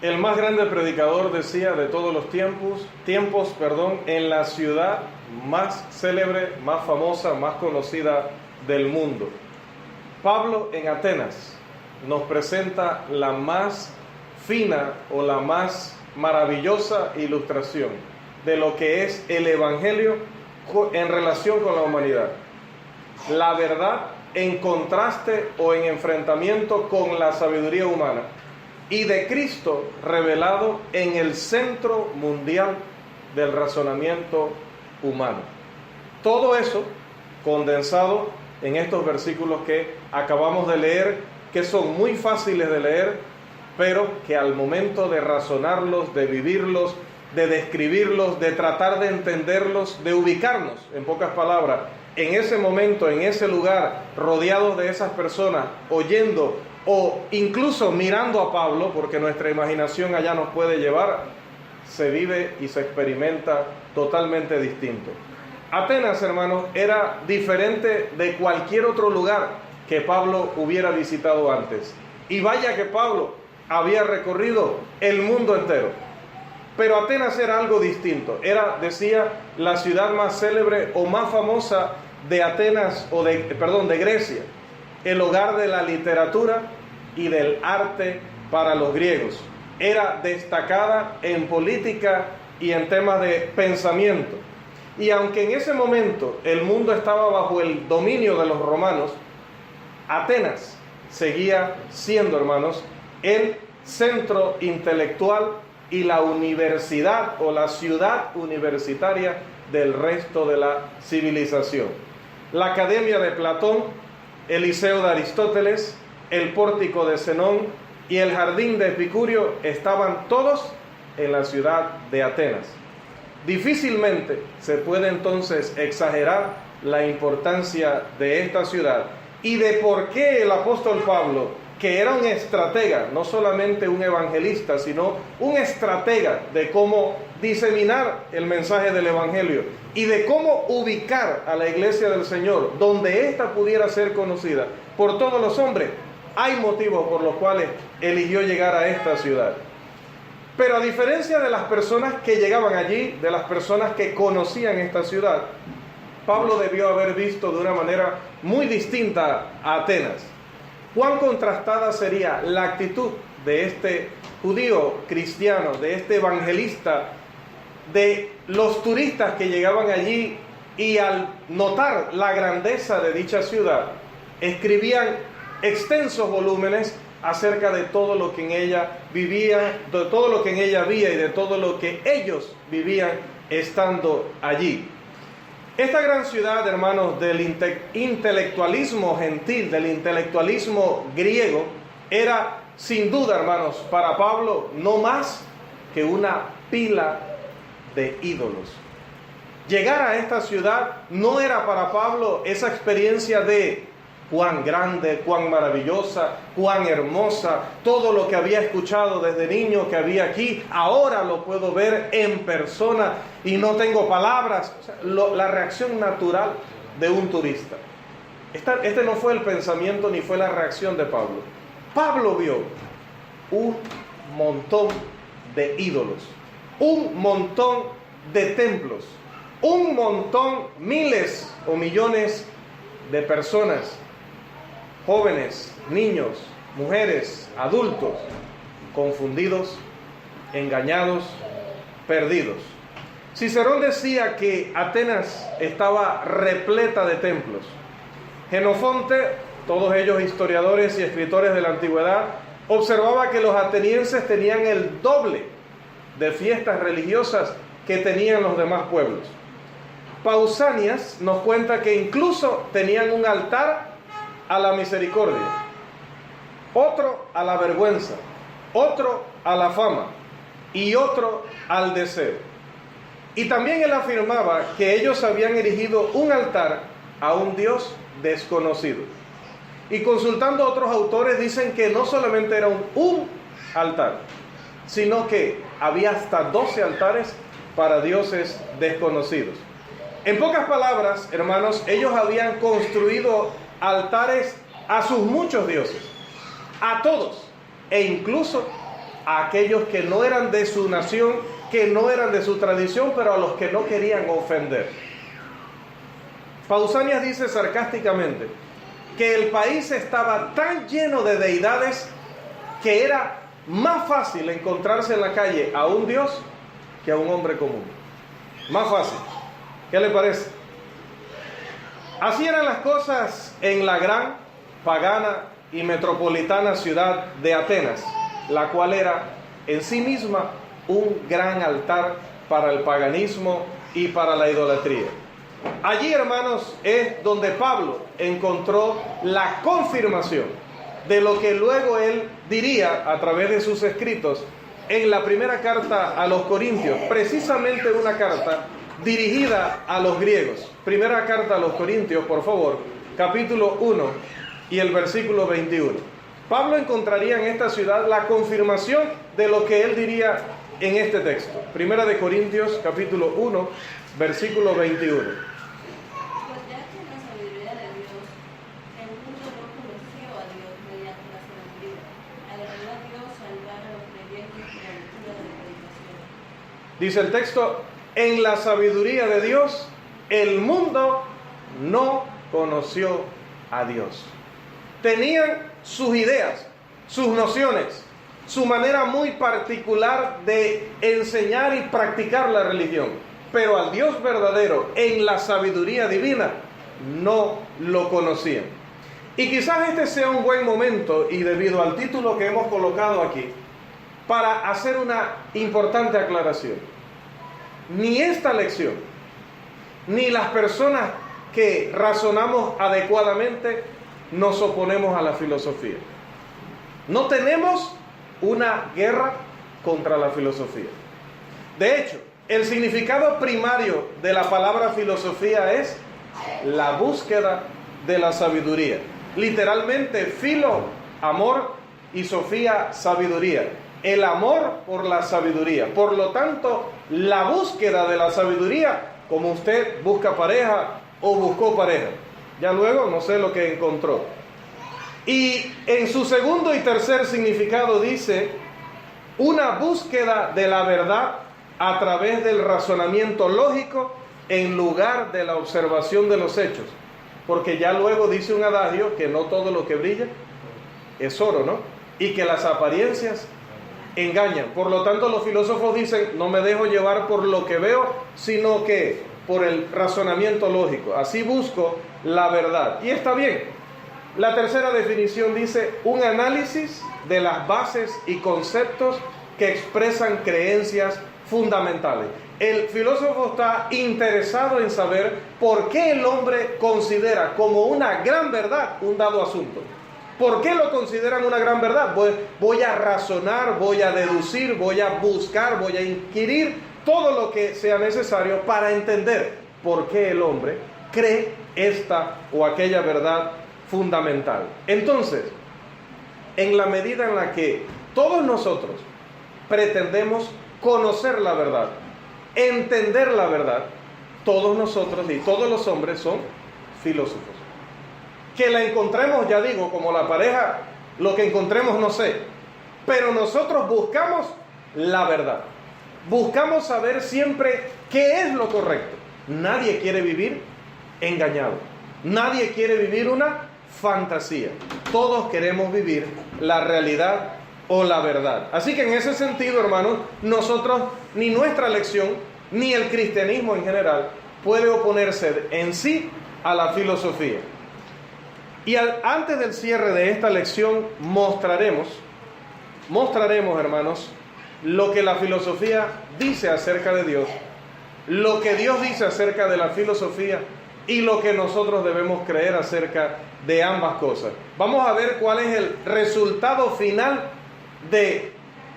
El más grande predicador, decía, de todos los tiempos, en la ciudad más célebre, más famosa, más conocida del mundo. Pablo en Atenas nos presenta la más fina o la más maravillosa ilustración de lo que es el Evangelio en relación con la humanidad. La verdad en contraste o en enfrentamiento con la sabiduría humana, y de Cristo revelado en el centro mundial del razonamiento humano. Todo eso condensado en estos versículos que acabamos de leer, que son muy fáciles de leer, pero que al momento de razonarlos, de vivirlos, de describirlos, de tratar de entenderlos, de ubicarnos, en pocas palabras, en ese momento, en ese lugar, rodeados de esas personas, oyendo o incluso mirando a Pablo, porque nuestra imaginación allá nos puede llevar, se vive y se experimenta totalmente distinto. Atenas, hermanos, era diferente de cualquier otro lugar que Pablo hubiera visitado antes. Y vaya que Pablo había recorrido el mundo entero. Pero Atenas era algo distinto. Era, decía, la ciudad más célebre o más famosa de Atenas, de Grecia. El hogar de la literatura y del arte para los griegos. Era destacada en política y en temas de pensamiento. Y aunque en ese momento el mundo estaba bajo el dominio de los romanos, Atenas seguía siendo, hermanos, el centro intelectual y la universidad o la ciudad universitaria del resto de la civilización. La Academia de Platón, el Liceo de Aristóteles, el Pórtico de Zenón y el Jardín de Epicurio estaban todos en la ciudad de Atenas. Difícilmente se puede entonces exagerar la importancia de esta ciudad y de por qué el apóstol Pablo, que era un estratega, no solamente un evangelista, sino un estratega de cómo diseminar el mensaje del evangelio y de cómo ubicar a la iglesia del Señor donde ésta pudiera ser conocida por todos los hombres, hay motivos por los cuales eligió llegar a esta ciudad. Pero a diferencia de las personas que llegaban allí, de las personas que conocían esta ciudad, Pablo debió haber visto de una manera muy distinta a Atenas. Cuán contrastada sería la actitud de este judío cristiano, de este evangelista, de los turistas que llegaban allí y al notar la grandeza de dicha ciudad, escribían extensos volúmenes acerca de todo lo que en ella vivía, de todo lo que en ella había y de todo lo que ellos vivían estando allí. Esta gran ciudad, hermanos, del intelectualismo gentil, del intelectualismo griego, era sin duda, hermanos, para Pablo no más que una pila de ídolos. Llegar a esta ciudad no era para Pablo esa experiencia de cuán grande, cuán maravillosa, cuán hermosa, todo lo que había escuchado desde niño que había aquí, ahora lo puedo ver en persona y no tengo palabras. O sea, la reacción natural de un turista. Este no fue el pensamiento ni fue la reacción de Pablo. Pablo vio un montón de ídolos, un montón de templos, un montón, miles o millones de personas, jóvenes, niños, mujeres, adultos, confundidos, engañados, perdidos. Cicerón decía que Atenas estaba repleta de templos. Jenofonte, todos ellos historiadores y escritores de la antigüedad, observaba que los atenienses tenían el doble de fiestas religiosas que tenían los demás pueblos. Pausanias nos cuenta que incluso tenían un altar a la misericordia, otro a la vergüenza, otro a la fama y otro al deseo. Y también él afirmaba que ellos habían erigido un altar a un Dios desconocido. Y consultando a otros autores dicen que no solamente era un altar, sino que había hasta 12 altares para dioses desconocidos. En pocas palabras, hermanos, ellos habían construido altares a sus muchos dioses, a todos, e incluso a aquellos que no eran de su nación, que no eran de su tradición, pero a los que no querían ofender. Pausanias dice sarcásticamente que el país estaba tan lleno de deidades que era más fácil encontrarse en la calle a un dios que a un hombre común. Más fácil. ¿Qué le parece? Así eran las cosas en la gran, pagana y metropolitana ciudad de Atenas, la cual era en sí misma un gran altar para el paganismo y para la idolatría. Allí, hermanos, es donde Pablo encontró la confirmación de lo que luego él diría a través de sus escritos en la primera carta a los Corintios, precisamente una carta dirigida a los griegos. Primera carta a los Corintios, por favor, capítulo 1 y el versículo 21. Pablo encontraría en esta ciudad la confirmación de lo que él diría en este texto. Primera de Corintios, capítulo 1, versículo 21. Pues ya que en la sabiduría de Dios, el mundo no conoció a Dios mediante la sabiduría, agradó a Dios salvar a los creyentes por la lectura de la predicación. Dice el texto, en la sabiduría de Dios, el mundo no conoció a Dios. Tenían sus ideas, sus nociones, su manera muy particular de enseñar y practicar la religión, pero al Dios verdadero, en la sabiduría divina, no lo conocían. Y quizás este sea un buen momento, y debido al título que hemos colocado aquí, para hacer una importante aclaración. Ni esta lección, ni las personas que razonamos adecuadamente, nos oponemos a la filosofía. No tenemos una guerra contra la filosofía. De hecho, el significado primario de la palabra filosofía es la búsqueda de la sabiduría. literalmente filo, amor, y sofía, sabiduría. El amor por la sabiduría. Por lo tanto, la búsqueda de la sabiduría, como usted busca pareja o buscó pareja. Ya luego no sé lo que encontró. Y en su segundo y tercer significado dice, una búsqueda de la verdad a través del razonamiento lógico en lugar de la observación de los hechos. Porque ya luego dice un adagio que no todo lo que brilla es oro, ¿no? Y que las apariencias engañan. Por lo tanto, los filósofos dicen, no me dejo llevar por lo que veo, sino que por el razonamiento lógico. Así busco la verdad. Y está bien. La tercera definición dice, un análisis de las bases y conceptos que expresan creencias fundamentales. El filósofo está interesado en saber por qué el hombre considera como una gran verdad un dado asunto. ¿Por qué lo consideran una gran verdad? Voy a razonar, voy a deducir, voy a buscar, voy a inquirir todo lo que sea necesario para entender por qué el hombre cree esta o aquella verdad fundamental. Entonces, en la medida en la que todos nosotros pretendemos conocer la verdad, entender la verdad, todos nosotros y todos los hombres son filósofos. Que la encontremos, ya digo, como la pareja, lo que encontremos no sé, pero nosotros buscamos la verdad. Buscamos saber siempre qué es lo correcto. Nadie quiere vivir engañado. Nadie quiere vivir una fantasía. Todos queremos vivir la realidad o la verdad. Así que en ese sentido, hermanos, nosotros, ni nuestra lección, ni el cristianismo en general, puede oponerse en sí a la filosofía. Y antes del cierre de esta lección mostraremos, hermanos, lo que la filosofía dice acerca de Dios, lo que Dios dice acerca de la filosofía y lo que nosotros debemos creer acerca de ambas cosas. Vamos a ver cuál es el resultado final de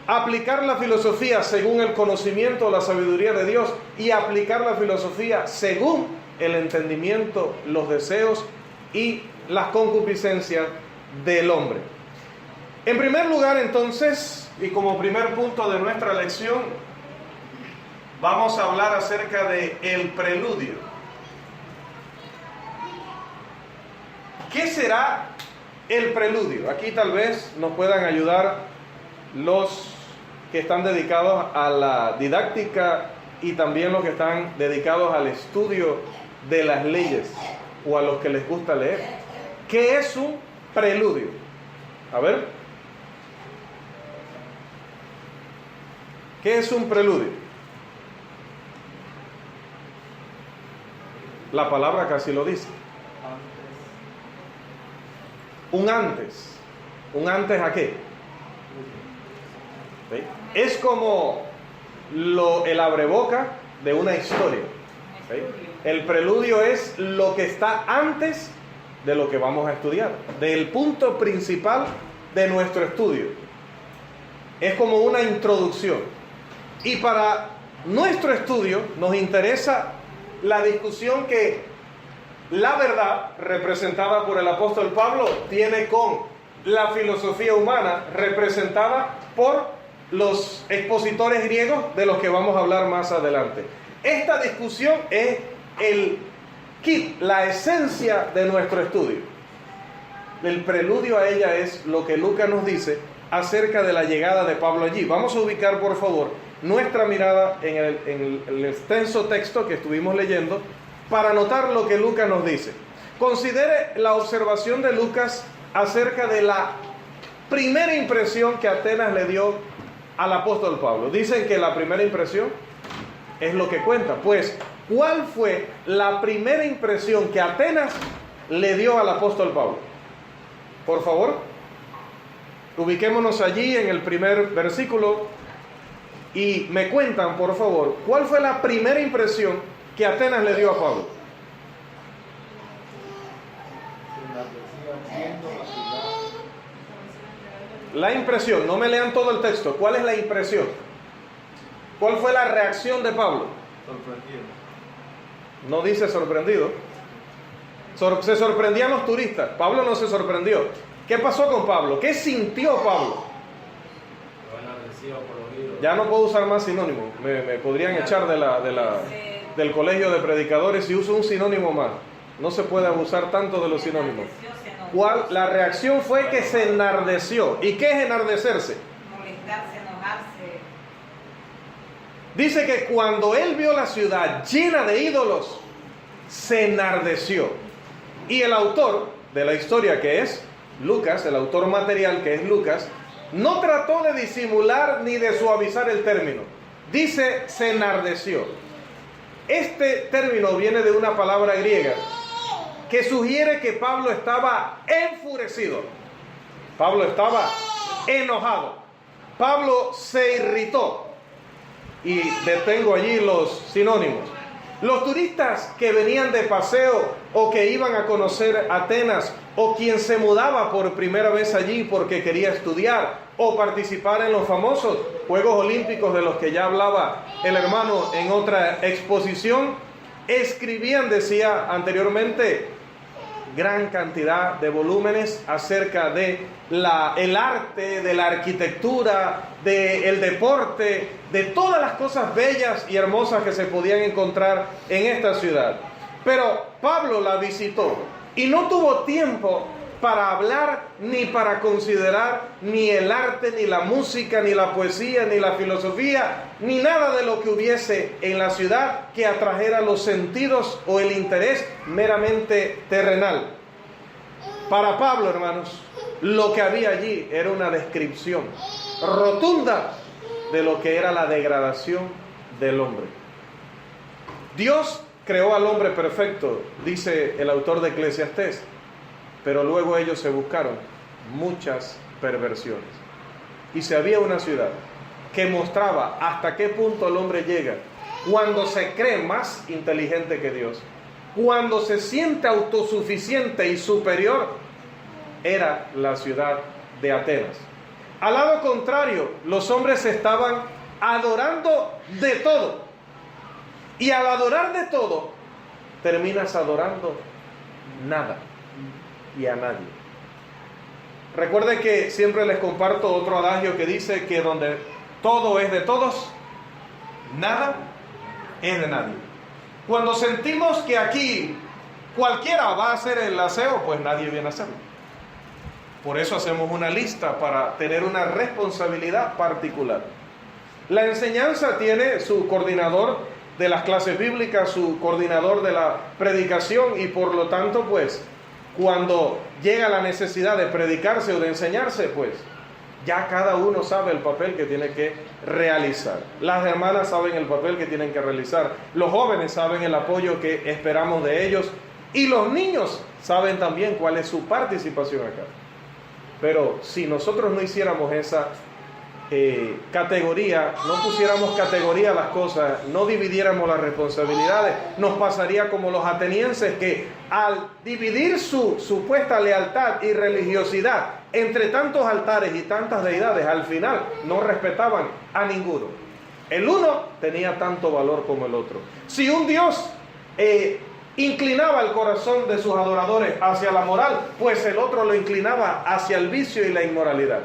aplicar la filosofía según el conocimiento o la sabiduría de Dios y aplicar la filosofía según el entendimiento, los deseos y las concupiscencias del hombre. En primer lugar, entonces, y como primer punto de nuestra lección, vamos a hablar acerca de el preludio. ¿Qué será el preludio? Aquí tal vez nos puedan ayudar los que están dedicados a la didáctica y también los que están dedicados al estudio de las leyes o a los que les gusta leer. ¿Qué es un preludio? A ver. ¿Qué es un preludio? La palabra casi lo dice. Un antes. ¿Un antes a qué? ¿Sí? Es como el abreboca de una historia. ¿Sí? El preludio es lo que está antes de lo que vamos a estudiar, del punto principal de nuestro estudio. Es como una introducción. Y para nuestro estudio nos interesa la discusión que la verdad, representada por el apóstol Pablo, tiene con la filosofía humana, representada por los expositores griegos, de los que vamos a hablar más adelante. Esta discusión es el kit, la esencia de nuestro estudio. El preludio a ella es lo que Lucas nos dice acerca de la llegada de Pablo allí. Vamos a ubicar, por favor, nuestra mirada en el extenso texto que estuvimos leyendo para notar lo que Lucas nos dice. Considere la observación de Lucas acerca de la primera impresión que Atenas le dio al apóstol Pablo. Dicen que la primera impresión es lo que cuenta. Pues, ¿cuál fue la primera impresión que Atenas le dio al apóstol Pablo? Por favor, ubiquémonos allí en el primer versículo y me cuentan, por favor, ¿cuál fue la primera impresión que Atenas le dio a Pablo? La impresión, no me lean todo el texto. ¿Cuál es la impresión? ¿Cuál fue la reacción de Pablo? Sorprendido. No dice sorprendido. Se sorprendían los turistas. Pablo no se sorprendió. ¿Qué pasó con Pablo? ¿Qué sintió Pablo? Ya no puedo usar más sinónimos. Me podrían echar del colegio de predicadores si uso un sinónimo más. No se puede abusar tanto de los sinónimos. La reacción fue que se enardeció. ¿Y qué es enardecerse? Molestarse, enojarse. Dice que cuando él vio la ciudad llena de ídolos, se enardeció. Y el autor de la historia, que es Lucas, el autor material, que es Lucas, no trató de disimular ni de suavizar el término. Dice, se enardeció. Este término viene de una palabra griega que sugiere que Pablo estaba enfurecido. Pablo estaba enojado. Pablo se irritó. Y detengo allí los sinónimos. Los turistas que venían de paseo o que iban a conocer Atenas, o quien se mudaba por primera vez allí porque quería estudiar o participar en los famosos Juegos Olímpicos de los que ya hablaba el hermano en otra exposición, escribían, decía anteriormente, gran cantidad de volúmenes acerca de el arte, de la arquitectura, del deporte, de todas las cosas bellas y hermosas que se podían encontrar en esta ciudad. Pero Pablo la visitó y no tuvo tiempo para hablar ni para considerar ni el arte, ni la música, ni la poesía, ni la filosofía, ni nada de lo que hubiese en la ciudad que atrajera los sentidos o el interés meramente terrenal. Para Pablo, hermanos, lo que había allí era una descripción rotunda de lo que era la degradación del hombre. Dios creó al hombre perfecto, dice el autor de Eclesiastés, pero luego ellos se buscaron muchas perversiones. Y si había una ciudad que mostraba hasta qué punto el hombre llega cuando se cree más inteligente que Dios, cuando se siente autosuficiente y superior, era la ciudad de Atenas. Al lado contrario, los hombres estaban adorando de todo. Y al adorar de todo, terminas adorando nada y a nadie. Recuerden que siempre les comparto otro adagio que dice que donde todo es de todos, nada es de nadie. Cuando sentimos que aquí cualquiera va a hacer el aseo, pues nadie viene a hacerlo. Por eso hacemos una lista para tener una responsabilidad particular. La enseñanza tiene su coordinador de las clases bíblicas, su coordinador de la predicación, y por lo tanto, pues, cuando llega la necesidad de predicarse o de enseñarse, pues, ya cada uno sabe el papel que tiene que realizar. Las hermanas saben el papel que tienen que realizar. Los jóvenes saben el apoyo que esperamos de ellos. Y los niños saben también cuál es su participación acá. Pero si nosotros no hiciéramos esa categoría, no pusiéramos categoría a las cosas, no dividiéramos las responsabilidades, nos pasaría como los atenienses, que al dividir su supuesta lealtad y religiosidad entre tantos altares y tantas deidades, al final no respetaban a ninguno. El uno tenía tanto valor como el otro. Si un dios inclinaba el corazón de sus adoradores hacia la moral, pues el otro lo inclinaba hacia el vicio y la inmoralidad.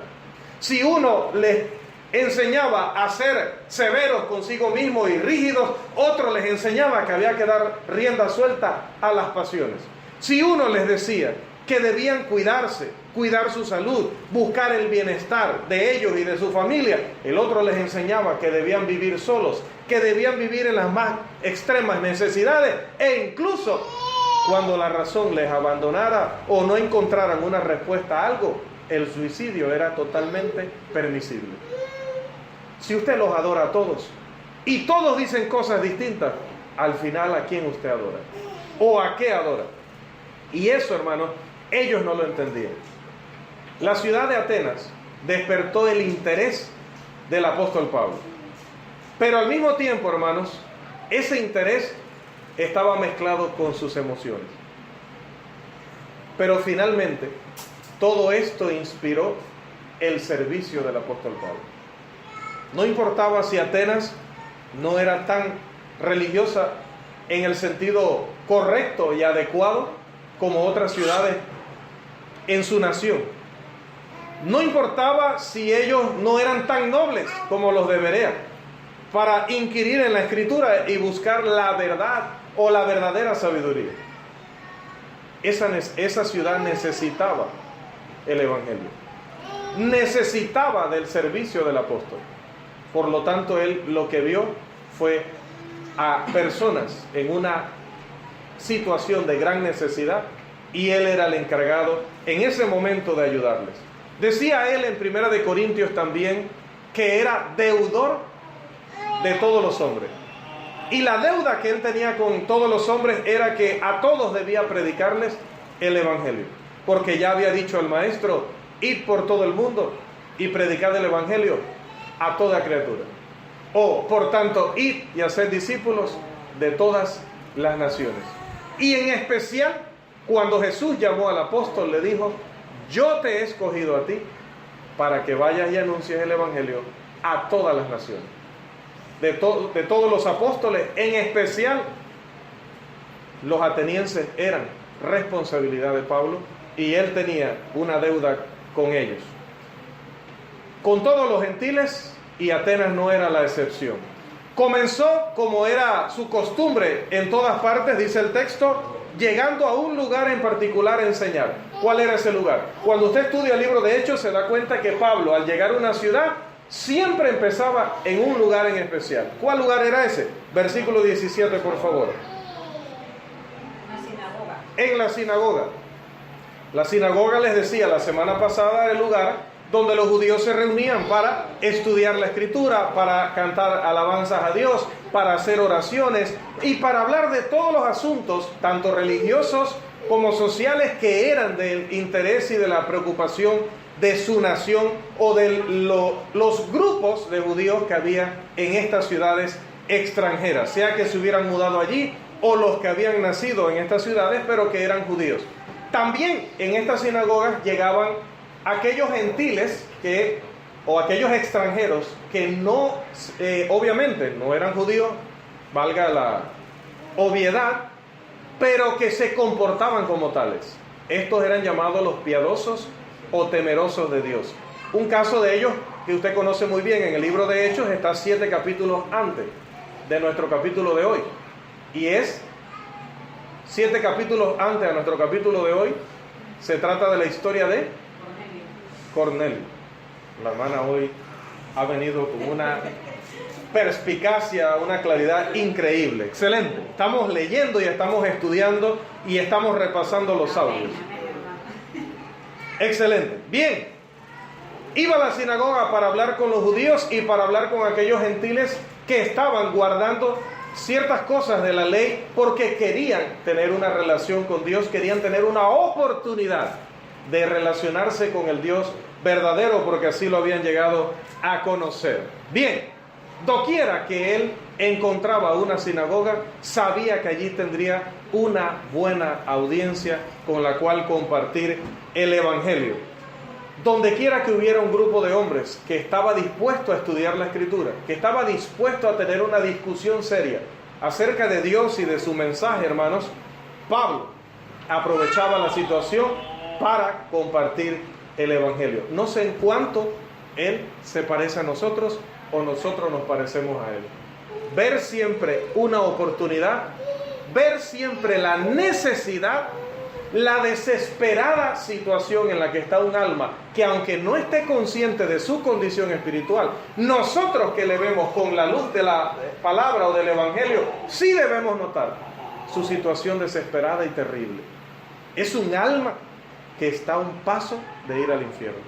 Si uno les enseñaba a ser severos consigo mismo y rígidos, otro les enseñaba que había que dar rienda suelta a las pasiones. Si uno les decía que debían cuidarse, cuidar su salud, buscar el bienestar de ellos y de su familia, el otro les enseñaba que debían vivir solos, que debían vivir en las más extremas necesidades, e incluso cuando la razón les abandonara o no encontraran una respuesta a algo, el suicidio era totalmente permisible. Si usted los adora a todos y todos dicen cosas distintas, al final, ¿a quién usted adora? ¿O a qué adora? Y eso, hermanos, ellos no lo entendían. La ciudad de Atenas despertó el interés del apóstol Pablo. Pero al mismo tiempo, hermanos, ese interés estaba mezclado con sus emociones. Pero finalmente, todo esto inspiró el servicio del apóstol Pablo. No importaba si Atenas no era tan religiosa en el sentido correcto y adecuado como otras ciudades en su nación. No importaba si ellos no eran tan nobles como los de Berea para inquirir en la Escritura y buscar la verdad o la verdadera sabiduría. Esa ciudad necesitaba el Evangelio, necesitaba del servicio del apóstol. Por lo tanto, él lo que vio fue a personas en una situación de gran necesidad y él era el encargado en ese momento de ayudarles. Decía él en 1 de Corintios también que era deudor de todos los hombres. Y la deuda que él tenía con todos los hombres era que a todos debía predicarles el Evangelio. Porque ya había dicho el Maestro, id por todo el mundo y predicad el Evangelio a toda criatura. Por tanto, id y haced discípulos de todas las naciones. Y en especial, cuando Jesús llamó al apóstol, le dijo, yo te he escogido a ti para que vayas y anuncies el Evangelio a todas las naciones. De todos los apóstoles, en especial los atenienses eran responsabilidad de Pablo y él tenía una deuda con ellos. Con todos los gentiles, y Atenas no era la excepción. Comenzó, como era su costumbre en todas partes, dice el texto, llegando a un lugar en particular a enseñar. ¿Cuál era ese lugar? Cuando usted estudia el libro de Hechos se da cuenta que Pablo, al llegar a una ciudad, siempre empezaba en un lugar en especial. ¿Cuál lugar era ese? Versículo 17, por favor. Una sinagoga. En la sinagoga. La sinagoga, les decía la semana pasada, era el lugar donde los judíos se reunían para estudiar la Escritura, para cantar alabanzas a Dios, para hacer oraciones y para hablar de todos los asuntos, tanto religiosos como sociales, que eran del interés y de la preocupación de su nación o de los grupos de judíos que había en estas ciudades extranjeras, sea que se hubieran mudado allí o los que habían nacido en estas ciudades pero que eran judíos. También en estas sinagogas llegaban aquellos gentiles o aquellos extranjeros que no, obviamente no eran judíos, valga la obviedad, pero que se comportaban como tales. Estos eran llamados los piadosos o temerosos de Dios. Un caso de ellos que usted conoce muy bien en el libro de Hechos está 7 capítulos antes de nuestro capítulo de hoy. Y es 7 capítulos antes de nuestro capítulo de hoy. Se trata de la historia de Cornelio. La hermana hoy ha venido con una perspicacia, una claridad increíble. Excelente. Estamos leyendo y estamos estudiando y estamos repasando los audios. Excelente. Bien. Iba a la sinagoga para hablar con los judíos y para hablar con aquellos gentiles que estaban guardando ciertas cosas de la ley porque querían tener una relación con Dios, querían tener una oportunidad de relacionarse con el Dios verdadero, porque así lo habían llegado a conocer. Bien, doquiera que él encontraba una sinagoga, sabía que allí tendría una buena audiencia con la cual compartir el Evangelio. Donde quiera que hubiera un grupo de hombres que estaba dispuesto a estudiar la Escritura, que estaba dispuesto a tener una discusión seria acerca de Dios y de su mensaje, hermanos, Pablo aprovechaba la situación para compartir el Evangelio. No sé en cuánto él se parece a nosotros o nosotros nos parecemos a él. Ver siempre una oportunidad, ver siempre la necesidad, la desesperada situación en la que está un alma que, aunque no esté consciente de su condición espiritual, nosotros que le vemos con la luz de la palabra o del Evangelio, sí debemos notar su situación desesperada y terrible. Es un alma que está a un paso de ir al infierno.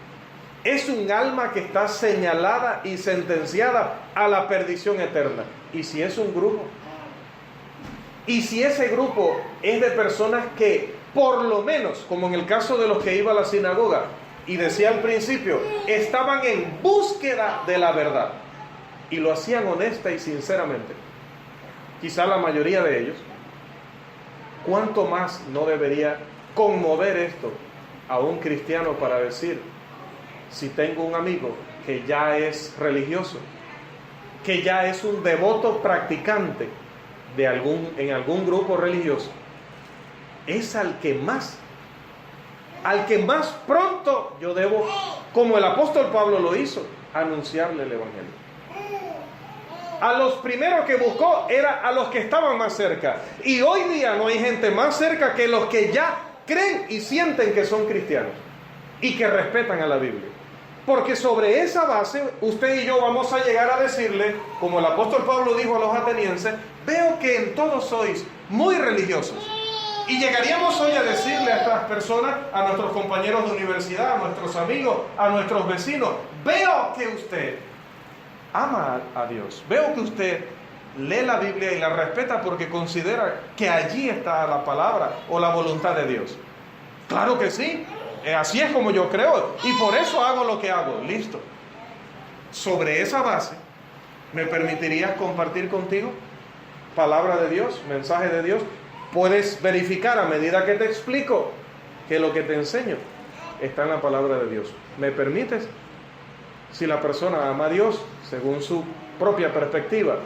Es un alma que está señalada y sentenciada a la perdición eterna. ¿Y si es un grupo? ¿Y si ese grupo es de personas que, por lo menos, como en el caso de los que iba a la sinagoga, y decía al principio, estaban en búsqueda de la verdad, y lo hacían honesta y sinceramente? Quizá la mayoría de ellos. ¿Cuánto más no debería conmover esto a un cristiano para decir, si tengo un amigo que ya es religioso, que ya es un devoto practicante en algún grupo religioso, es al que más pronto yo debo, como el apóstol Pablo lo hizo, anunciarle el evangelio. A los primeros que buscó era a los que estaban más cerca. Y hoy día no hay gente más cerca que los que ya creen y sienten que son cristianos y que respetan a la Biblia. Porque sobre esa base usted y yo vamos a llegar a decirle, como el apóstol Pablo dijo a los atenienses: veo que en todos sois muy religiosos. Y llegaríamos hoy a decirle a estas personas, a nuestros compañeros de universidad, a nuestros amigos, a nuestros vecinos: veo que usted ama a Dios, veo que usted lee la Biblia y la respeta porque considera que allí está la palabra o la voluntad de Dios. Claro que sí, así es como yo creo y por eso hago lo que hago. Listo. Sobre esa base, ¿me permitirías compartir contigo palabra de Dios, mensaje de Dios? Puedes verificar a medida que te explico que lo que te enseño está en la palabra de Dios. ¿Me permites? Si la persona ama a Dios según su propia perspectiva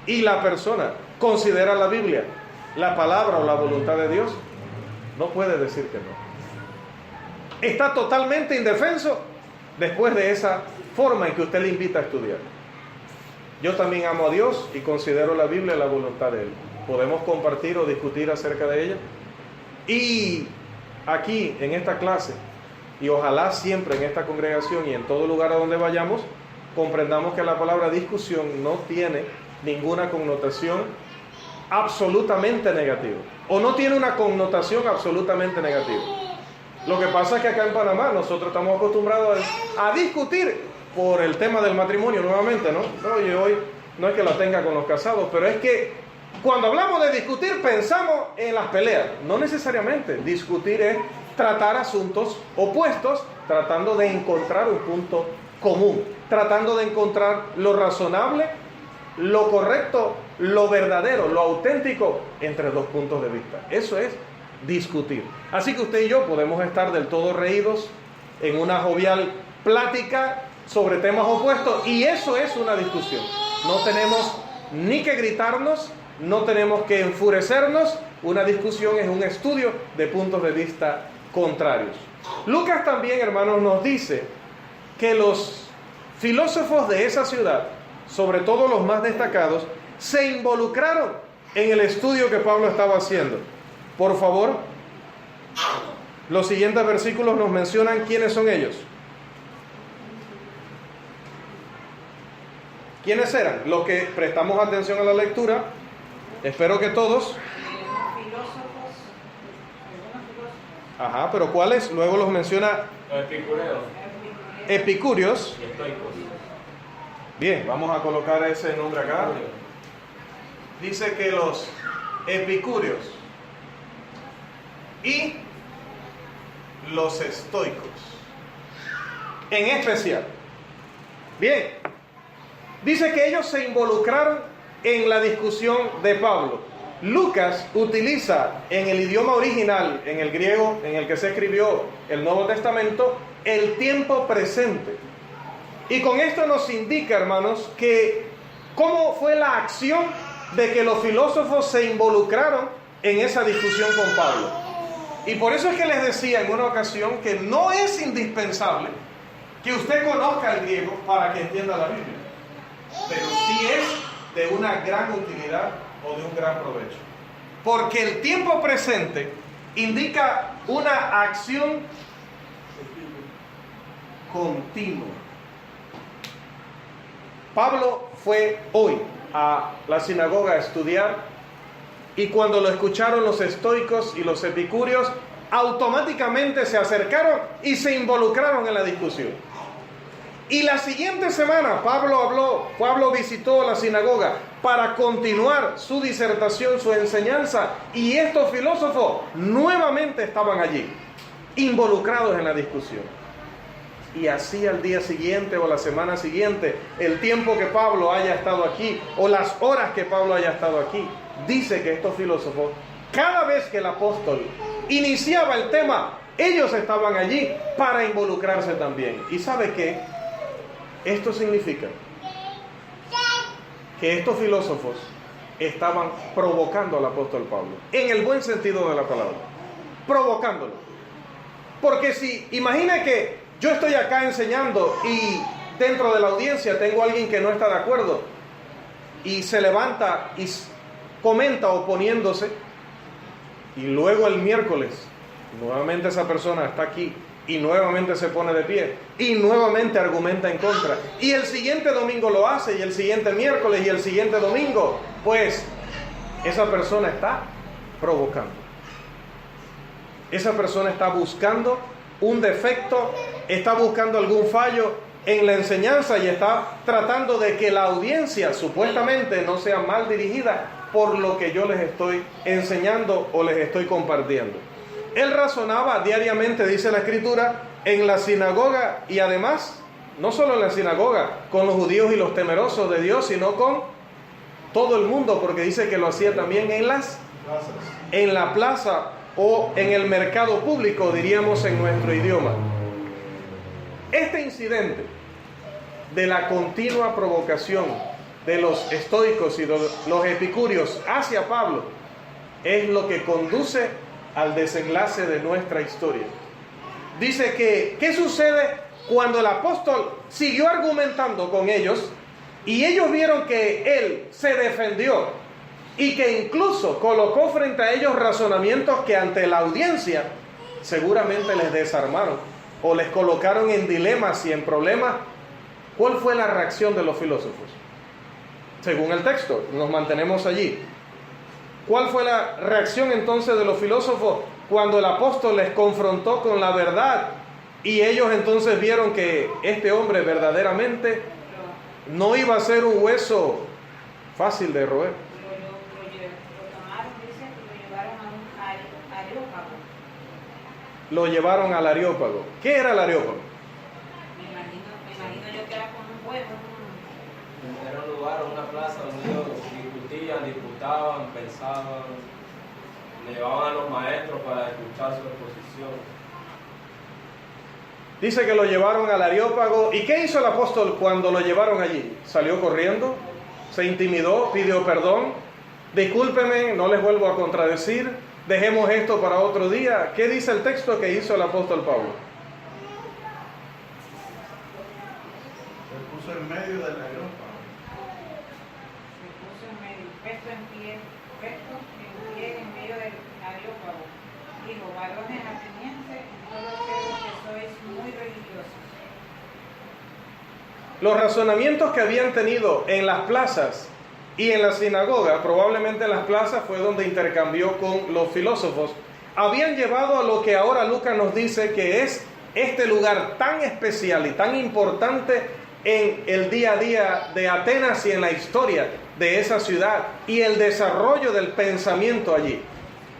y la persona considera la Biblia la palabra o la voluntad de Dios, no puede decir que no. Está totalmente indefenso después de esa forma en que usted le invita a estudiar. Yo también amo a Dios y considero la Biblia la voluntad de Él. Podemos compartir o discutir acerca de ella. Y aquí en esta clase, y ojalá siempre en esta congregación y en todo lugar a donde vayamos, comprendamos que la palabra discusión no tiene ninguna connotación absolutamente negativa, o no tiene una connotación absolutamente negativa. Lo que pasa es que acá en Panamá nosotros estamos acostumbrados a discutir por el tema del matrimonio nuevamente, ¿no? Y hoy no es que la tenga con los casados, pero es que cuando hablamos de discutir pensamos en las peleas. No necesariamente. Discutir es tratar asuntos opuestos, tratando de encontrar un punto común, tratando de encontrar lo razonable, lo correcto, lo verdadero, lo auténtico entre dos puntos de vista. Eso es discutir. Así que usted y yo podemos estar del todo reídos en una jovial plática sobre temas opuestos, y eso es una discusión. No tenemos ni que gritarnos, no tenemos que enfurecernos. Una discusión es un estudio de puntos de vista contrarios. Lucas también, hermanos, nos dice que los filósofos de esa ciudad, sobre todo los más destacados, se involucraron en el estudio que Pablo estaba haciendo. Por favor, los siguientes versículos nos mencionan quiénes son ellos. ¿Quiénes eran? Los que prestamos atención a la lectura, espero que todos. Ajá, pero ¿cuáles? Luego los menciona. Epicúreos. Y estoicos. Bien, vamos a colocar ese nombre acá. Dice que los epicúreos y los estoicos, en especial. Bien, dice que ellos se involucraron en la discusión de Pablo. Lucas utiliza en el idioma original, en el griego en el que se escribió el Nuevo Testamento, el tiempo presente. Y con esto nos indica, hermanos, que cómo fue la acción de que los filósofos se involucraron en esa discusión con Pablo. Y por eso es que les decía en una ocasión que no es indispensable que usted conozca el griego para que entienda la Biblia, pero sí es de una gran utilidad o de un gran provecho, porque el tiempo presente indica una acción continua. Pablo fue hoy a la sinagoga a estudiar, y cuando lo escucharon los estoicos y los epicúreos, automáticamente se acercaron y se involucraron en la discusión. Y la siguiente semana Pablo visitó la sinagoga para continuar su disertación, su enseñanza, y estos filósofos nuevamente estaban allí, involucrados en la discusión. Y así al día siguiente o la semana siguiente, el tiempo que Pablo haya estado aquí o las horas que Pablo haya estado aquí, dice que estos filósofos, cada vez que el apóstol iniciaba el tema, ellos estaban allí para involucrarse también. ¿Y sabe qué? Esto significa que estos filósofos estaban provocando al apóstol Pablo, en el buen sentido de la palabra. provocándolo. Porque si, imagina que yo estoy acá enseñando y dentro de la audiencia tengo a alguien que no está de acuerdo y se levanta y comenta oponiéndose, y luego el miércoles nuevamente esa persona está aquí y nuevamente se pone de pie y nuevamente argumenta en contra, y el siguiente domingo lo hace, y el siguiente miércoles y el siguiente domingo, pues esa persona está provocando. Esa persona está buscando un defecto, está buscando algún fallo en la enseñanza y está tratando de que la audiencia supuestamente no sea mal dirigida por lo que yo les estoy enseñando o les estoy compartiendo. Él razonaba diariamente, dice la Escritura, en la sinagoga, y además, no solo en la sinagoga, con los judíos y los temerosos de Dios, sino con todo el mundo, porque dice que lo hacía también en la plaza o en el mercado público, diríamos en nuestro idioma. Este incidente de la continua provocación de los estoicos y de los epicúreos hacia Pablo es lo que conduce al desenlace de nuestra historia. Dice que, ¿qué sucede cuando el apóstol siguió argumentando con ellos y ellos vieron que él se defendió y que incluso colocó frente a ellos razonamientos que ante la audiencia seguramente les desarmaron o les colocaron en dilemas y en problemas? ¿Cuál fue la reacción de los filósofos? Según el texto, nos mantenemos allí. ¿Cuál fue la reacción entonces de los filósofos cuando el apóstol les confrontó con la verdad y ellos entonces vieron que este hombre verdaderamente no iba a ser un hueso fácil de roer? Lo tomaron, dice, y lo llevaron a un areópago. Lo llevaron al Areópago. ¿Qué era el Areópago? Me imagino yo que era como un huevo. Era un lugar, una plaza donde ellos discutían, disputaban, pensaban, llevaban a los maestros para escuchar su exposición. Dice que lo llevaron al Areópago. ¿Y qué hizo el apóstol cuando lo llevaron allí? ¿Salió corriendo? ¿Se intimidó? ¿Pidió perdón? Discúlpeme, no les vuelvo a contradecir. Dejemos esto para otro día. ¿Qué dice el texto que hizo el apóstol Pablo? Se puso en medio del areópago. Se puso en medio, puesto en pie en medio del areópago. Dijo, varones atenienses, todos creo que sois muy religiosos. Los razonamientos que habían tenido en las plazas y en la sinagoga, probablemente en las plazas fue donde intercambió con los filósofos, habían llevado a lo que ahora Lucas nos dice que es este lugar tan especial y tan importante en el día a día de Atenas y en la historia de esa ciudad y el desarrollo del pensamiento allí.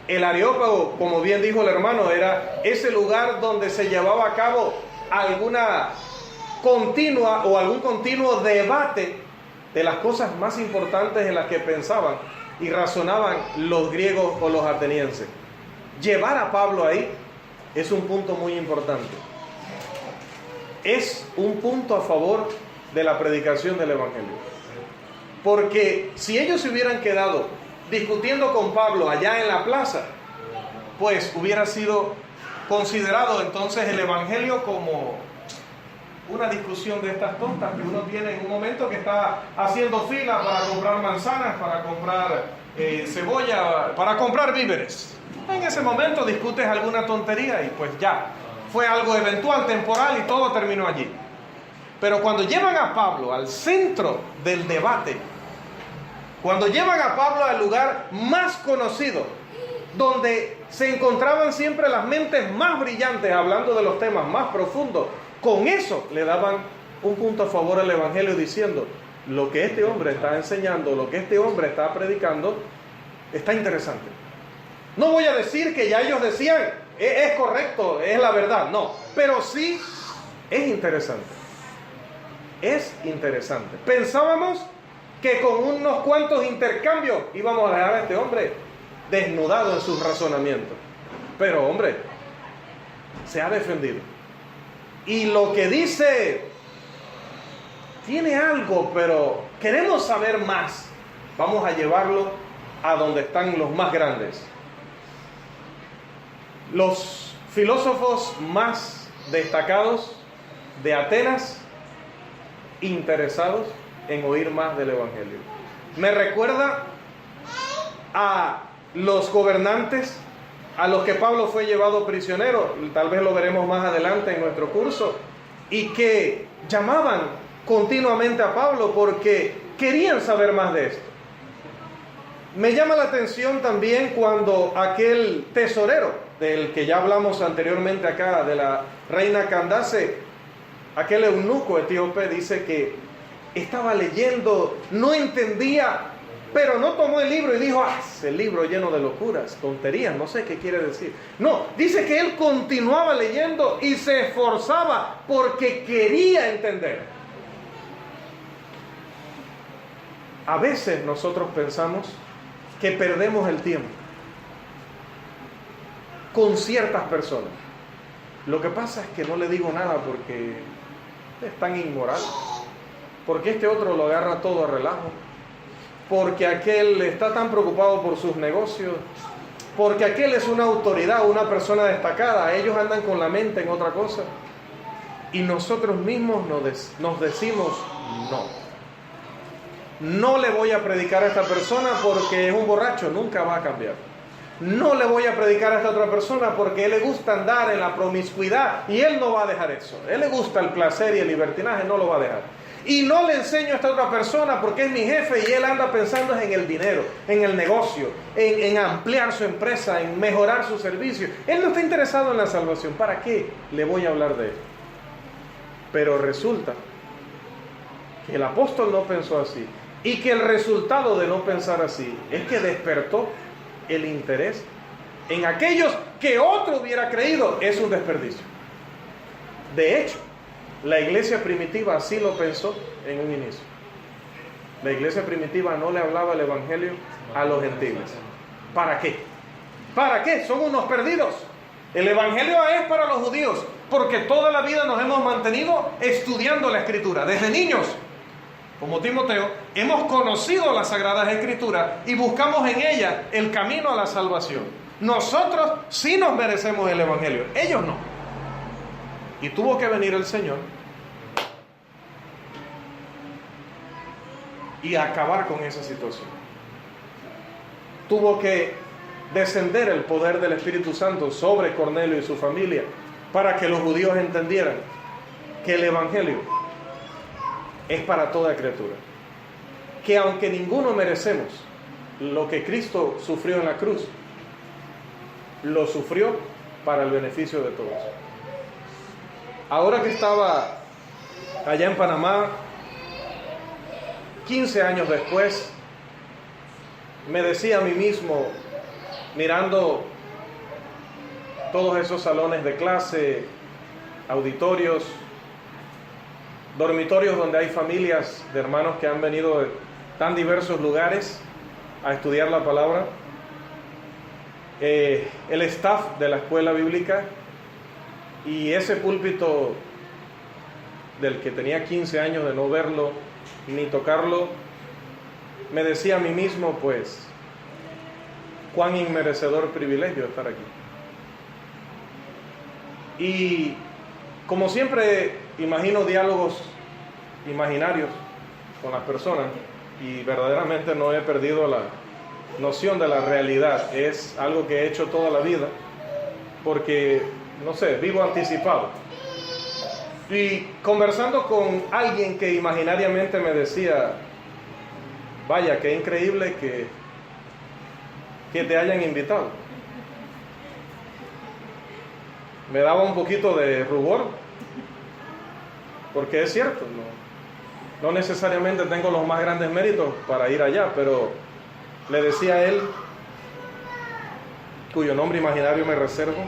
El Areópago, como bien dijo el hermano, era ese lugar donde se llevaba a cabo alguna continua o algún continuo debate de las cosas más importantes en las que pensaban y razonaban los griegos o los atenienses. Llevar a Pablo ahí es un punto muy importante. Es un punto a favor de la predicación del Evangelio. Porque si ellos se hubieran quedado discutiendo con Pablo allá en la plaza, pues hubiera sido considerado entonces el Evangelio como una discusión de estas tontas que uno tiene en un momento que está haciendo fila para comprar manzanas, para comprar cebolla, para comprar víveres. En ese momento discutes alguna tontería y pues ya, fue algo eventual, temporal y todo terminó allí. Pero cuando llevan a Pablo al centro del debate, cuando llevan a Pablo al lugar más conocido, donde se encontraban siempre las mentes más brillantes hablando de los temas más profundos, con eso le daban un punto a favor al Evangelio diciendo, lo que este hombre está enseñando, lo que este hombre está predicando, está interesante. No voy a decir que ya ellos decían, es correcto, es la verdad, no, pero sí es interesante. Es interesante. Pensábamos que con unos cuantos intercambios íbamos a dejar a este hombre desnudado en sus razonamientos. Pero hombre, se ha defendido. Y lo que dice tiene algo, pero queremos saber más. Vamos a llevarlo a donde están los más grandes. los filósofos más destacados de Atenas interesados en oír más del Evangelio. Me recuerda a los gobernantes a los que Pablo fue llevado prisionero, tal vez lo veremos más adelante en nuestro curso, y que llamaban continuamente a Pablo porque querían saber más de esto. Me llama la atención también cuando aquel tesorero, del que ya hablamos anteriormente acá, de la reina Candace, aquel eunuco etíope, dice que estaba leyendo, no entendía, pero no tomó el libro y dijo, el libro lleno de locuras, tonterías, no sé qué quiere decir. No, dice que él continuaba leyendo y se esforzaba porque quería entender. A veces nosotros pensamos que perdemos el tiempo con ciertas personas. Lo que pasa es que no le digo nada porque es tan inmoral, porque este otro lo agarra todo a relajo, porque aquel está tan preocupado por sus negocios, porque aquel es una autoridad, una persona destacada, ellos andan con la mente en otra cosa, y nosotros mismos nos decimos no le voy a predicar a esta persona porque es un borracho, nunca va a cambiar. No le voy a predicar a esta otra persona porque a él le gusta andar en la promiscuidad y él no va a dejar eso. A él le gusta el placer y el libertinaje, no lo va a dejar. Y no le enseño a esta otra persona porque es mi jefe y él anda pensando en el dinero, en el negocio, en ampliar su empresa, en mejorar su servicio. Él no está interesado en la salvación. ¿Para qué le voy a hablar de él? Pero resulta que el apóstol no pensó así. Y que el resultado de no pensar así es que despertó el interés en aquellos que otro hubiera creído es un desperdicio. De hecho, la iglesia primitiva así lo pensó en un inicio. La iglesia primitiva no le hablaba el evangelio a los gentiles. ¿Para qué? ¿Para qué? Son unos perdidos. El evangelio es para los judíos, porque toda la vida nos hemos mantenido estudiando la escritura. Desde niños, como Timoteo, hemos conocido las Sagradas Escrituras y buscamos en ellas el camino a la salvación. Nosotros sí nos merecemos el evangelio, ellos no. Y tuvo que venir el Señor y acabar con esa situación. Tuvo que descender el poder del Espíritu Santo sobre Cornelio y su familia para que los judíos entendieran que el evangelio es para toda criatura, que aunque ninguno merecemos lo que Cristo sufrió en la cruz, lo sufrió para el beneficio de todos. Ahora que estaba allá en Panamá, 15 años después, me decía a mí mismo, mirando todos esos salones de clase, auditorios, dormitorios donde hay familias de hermanos que han venido de tan diversos lugares a estudiar la palabra, el staff de la escuela bíblica y ese púlpito del que tenía 15 años de no verlo ni tocarlo, me decía a mí mismo, pues, cuán inmerecedor privilegio estar aquí. Y como siempre imagino diálogos imaginarios con las personas y verdaderamente no he perdido la noción de la realidad. Es algo que he hecho toda la vida porque, no sé, vivo anticipado. Y conversando con alguien que imaginariamente me decía, vaya, qué increíble que te hayan invitado. Me daba un poquito de rubor, porque es cierto, no necesariamente tengo los más grandes méritos para ir allá, pero le decía a él, cuyo nombre imaginario me reservo,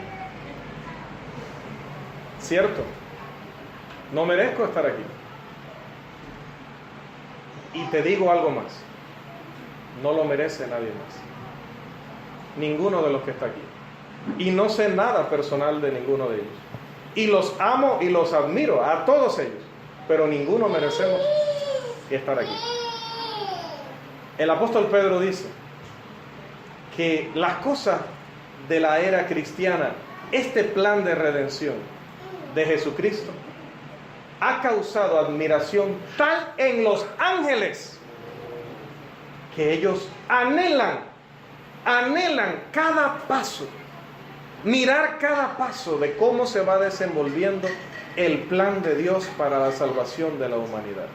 cierto, no merezco estar aquí. Y te digo algo más, no lo merece nadie más, ninguno de los que está aquí. Y no sé nada personal de ninguno de ellos. Y los amo y los admiro a todos ellos, pero ninguno merecemos estar aquí. El apóstol Pedro dice que las cosas de la era cristiana este plan de redención de Jesucristo ha causado admiración tal en los ángeles que ellos anhelan cada paso, mirar cada paso de cómo se va desenvolviendo el plan de Dios para la salvación de la humanidad.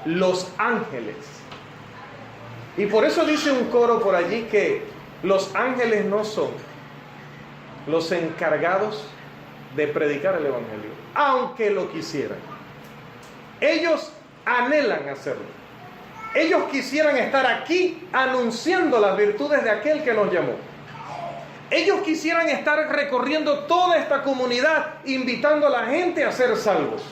Los ángeles. Y por eso dice un coro por allí que los ángeles no son los encargados de predicar el Evangelio, aunque lo quisieran. Ellos anhelan hacerlo. Ellos quisieran estar aquí anunciando las virtudes de aquel que nos llamó. Ellos quisieran estar recorriendo toda esta comunidad, invitando a la gente a ser salvos.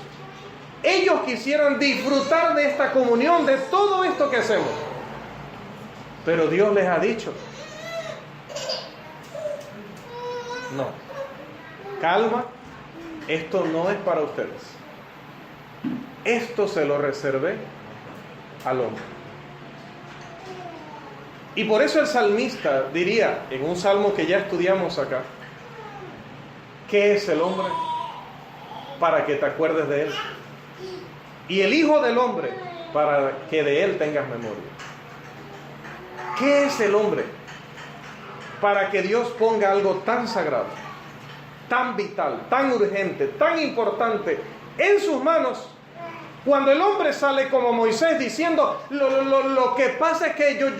Ellos quisieran disfrutar de esta comunión, de todo esto que hacemos. Pero Dios les ha dicho: no, calma, esto no es para ustedes. Esto se lo reservé al hombre. Y por eso el salmista diría, en un salmo que ya estudiamos acá: ¿qué es el hombre para que te acuerdes de él? Y el Hijo del Hombre para que de él tengas memoria. ¿Qué es el hombre para que Dios ponga algo tan sagrado, tan vital, tan urgente, tan importante en sus manos? Cuando el hombre sale como Moisés diciendo: lo que pasa es que yo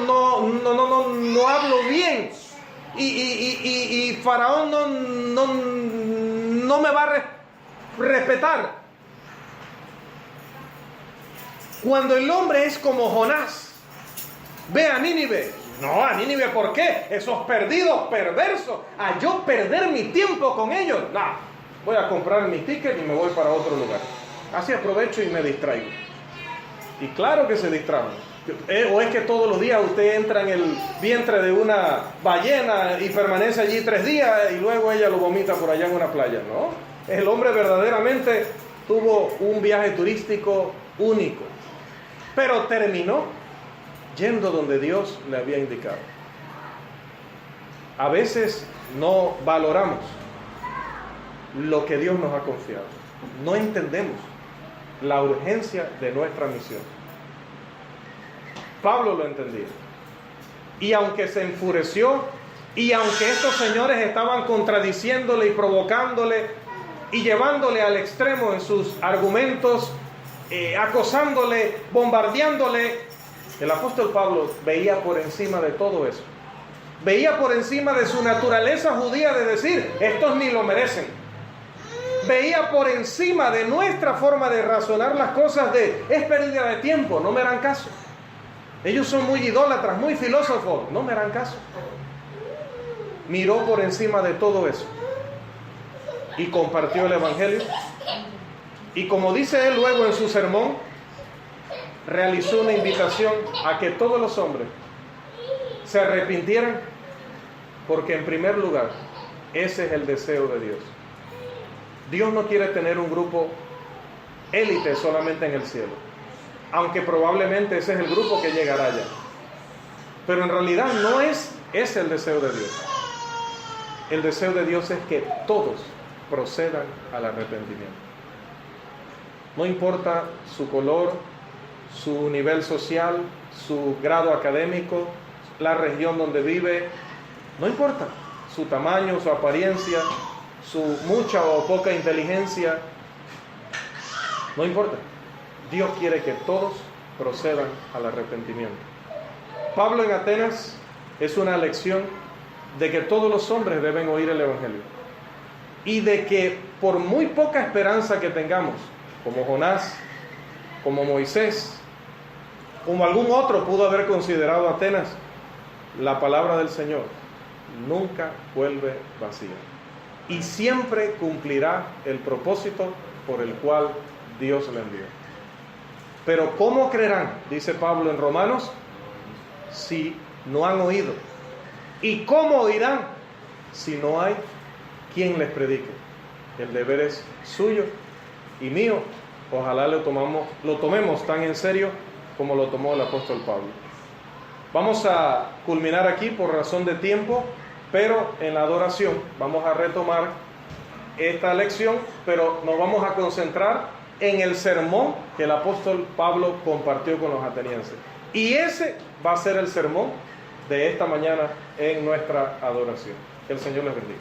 no hablo bien y Faraón no me va a respetar. Cuando el hombre es como Jonás, ve a Nínive. No, a Nínive, ¿por qué? Esos perdidos, perversos, a yo perder mi tiempo con ellos. No, voy a comprar mi ticket y me voy para otro lugar. Así aprovecho y me distraigo. Y claro que se distraen. O es que todos los días usted entra en el vientre de una ballena y permanece allí 3 días y luego ella lo vomita por allá en una playa. No, el hombre verdaderamente tuvo un viaje turístico único, pero terminó yendo donde Dios le había indicado. A veces no valoramos lo que Dios nos ha confiado. No entendemos la urgencia de nuestra misión. Pablo lo entendía. Y aunque se enfureció, y aunque estos señores estaban contradiciéndole y provocándole y llevándole al extremo en sus argumentos, acosándole, bombardeándole, el apóstol Pablo veía por encima de todo eso. Veía por encima de su naturaleza judía de decir: estos ni lo merecen. Veía por encima de nuestra forma de razonar las cosas de: es pérdida de tiempo, no me harán caso. Ellos son muy idólatras, muy filósofos, no me harán caso. Miró por encima de todo eso y compartió el Evangelio. Y como dice él luego en su sermón, realizó una invitación a que todos los hombres se arrepintieran, porque en primer lugar, ese es el deseo de Dios. Dios no quiere tener un grupo élite solamente en el cielo, aunque probablemente ese es el grupo que llegará allá. Pero en realidad no es ese el deseo de Dios. El deseo de Dios es que todos procedan al arrepentimiento. No importa su color, su nivel social, su grado académico, la región donde vive, no importa su tamaño, su apariencia, su mucha o poca inteligencia, no importa. Dios quiere que todos procedan al arrepentimiento. Pablo en Atenas es una lección de que todos los hombres deben oír el Evangelio y de que por muy poca esperanza que tengamos, como Jonás, como Moisés, como algún otro pudo haber considerado Atenas, la palabra del Señor nunca vuelve vacía y siempre cumplirá el propósito por el cual Dios la envió. Pero ¿cómo creerán, dice Pablo en Romanos, si no han oído? ¿Y cómo oirán si no hay quien les predique? El deber es suyo y mío. Ojalá lo tomemos tan en serio como lo tomó el apóstol Pablo. Vamos a culminar aquí por razón de tiempo pero en la adoración vamos a retomar esta lección, pero nos vamos a concentrar en el sermón que el apóstol Pablo compartió con los atenienses. Y ese va a ser el sermón de esta mañana en nuestra adoración. Que el Señor les bendiga.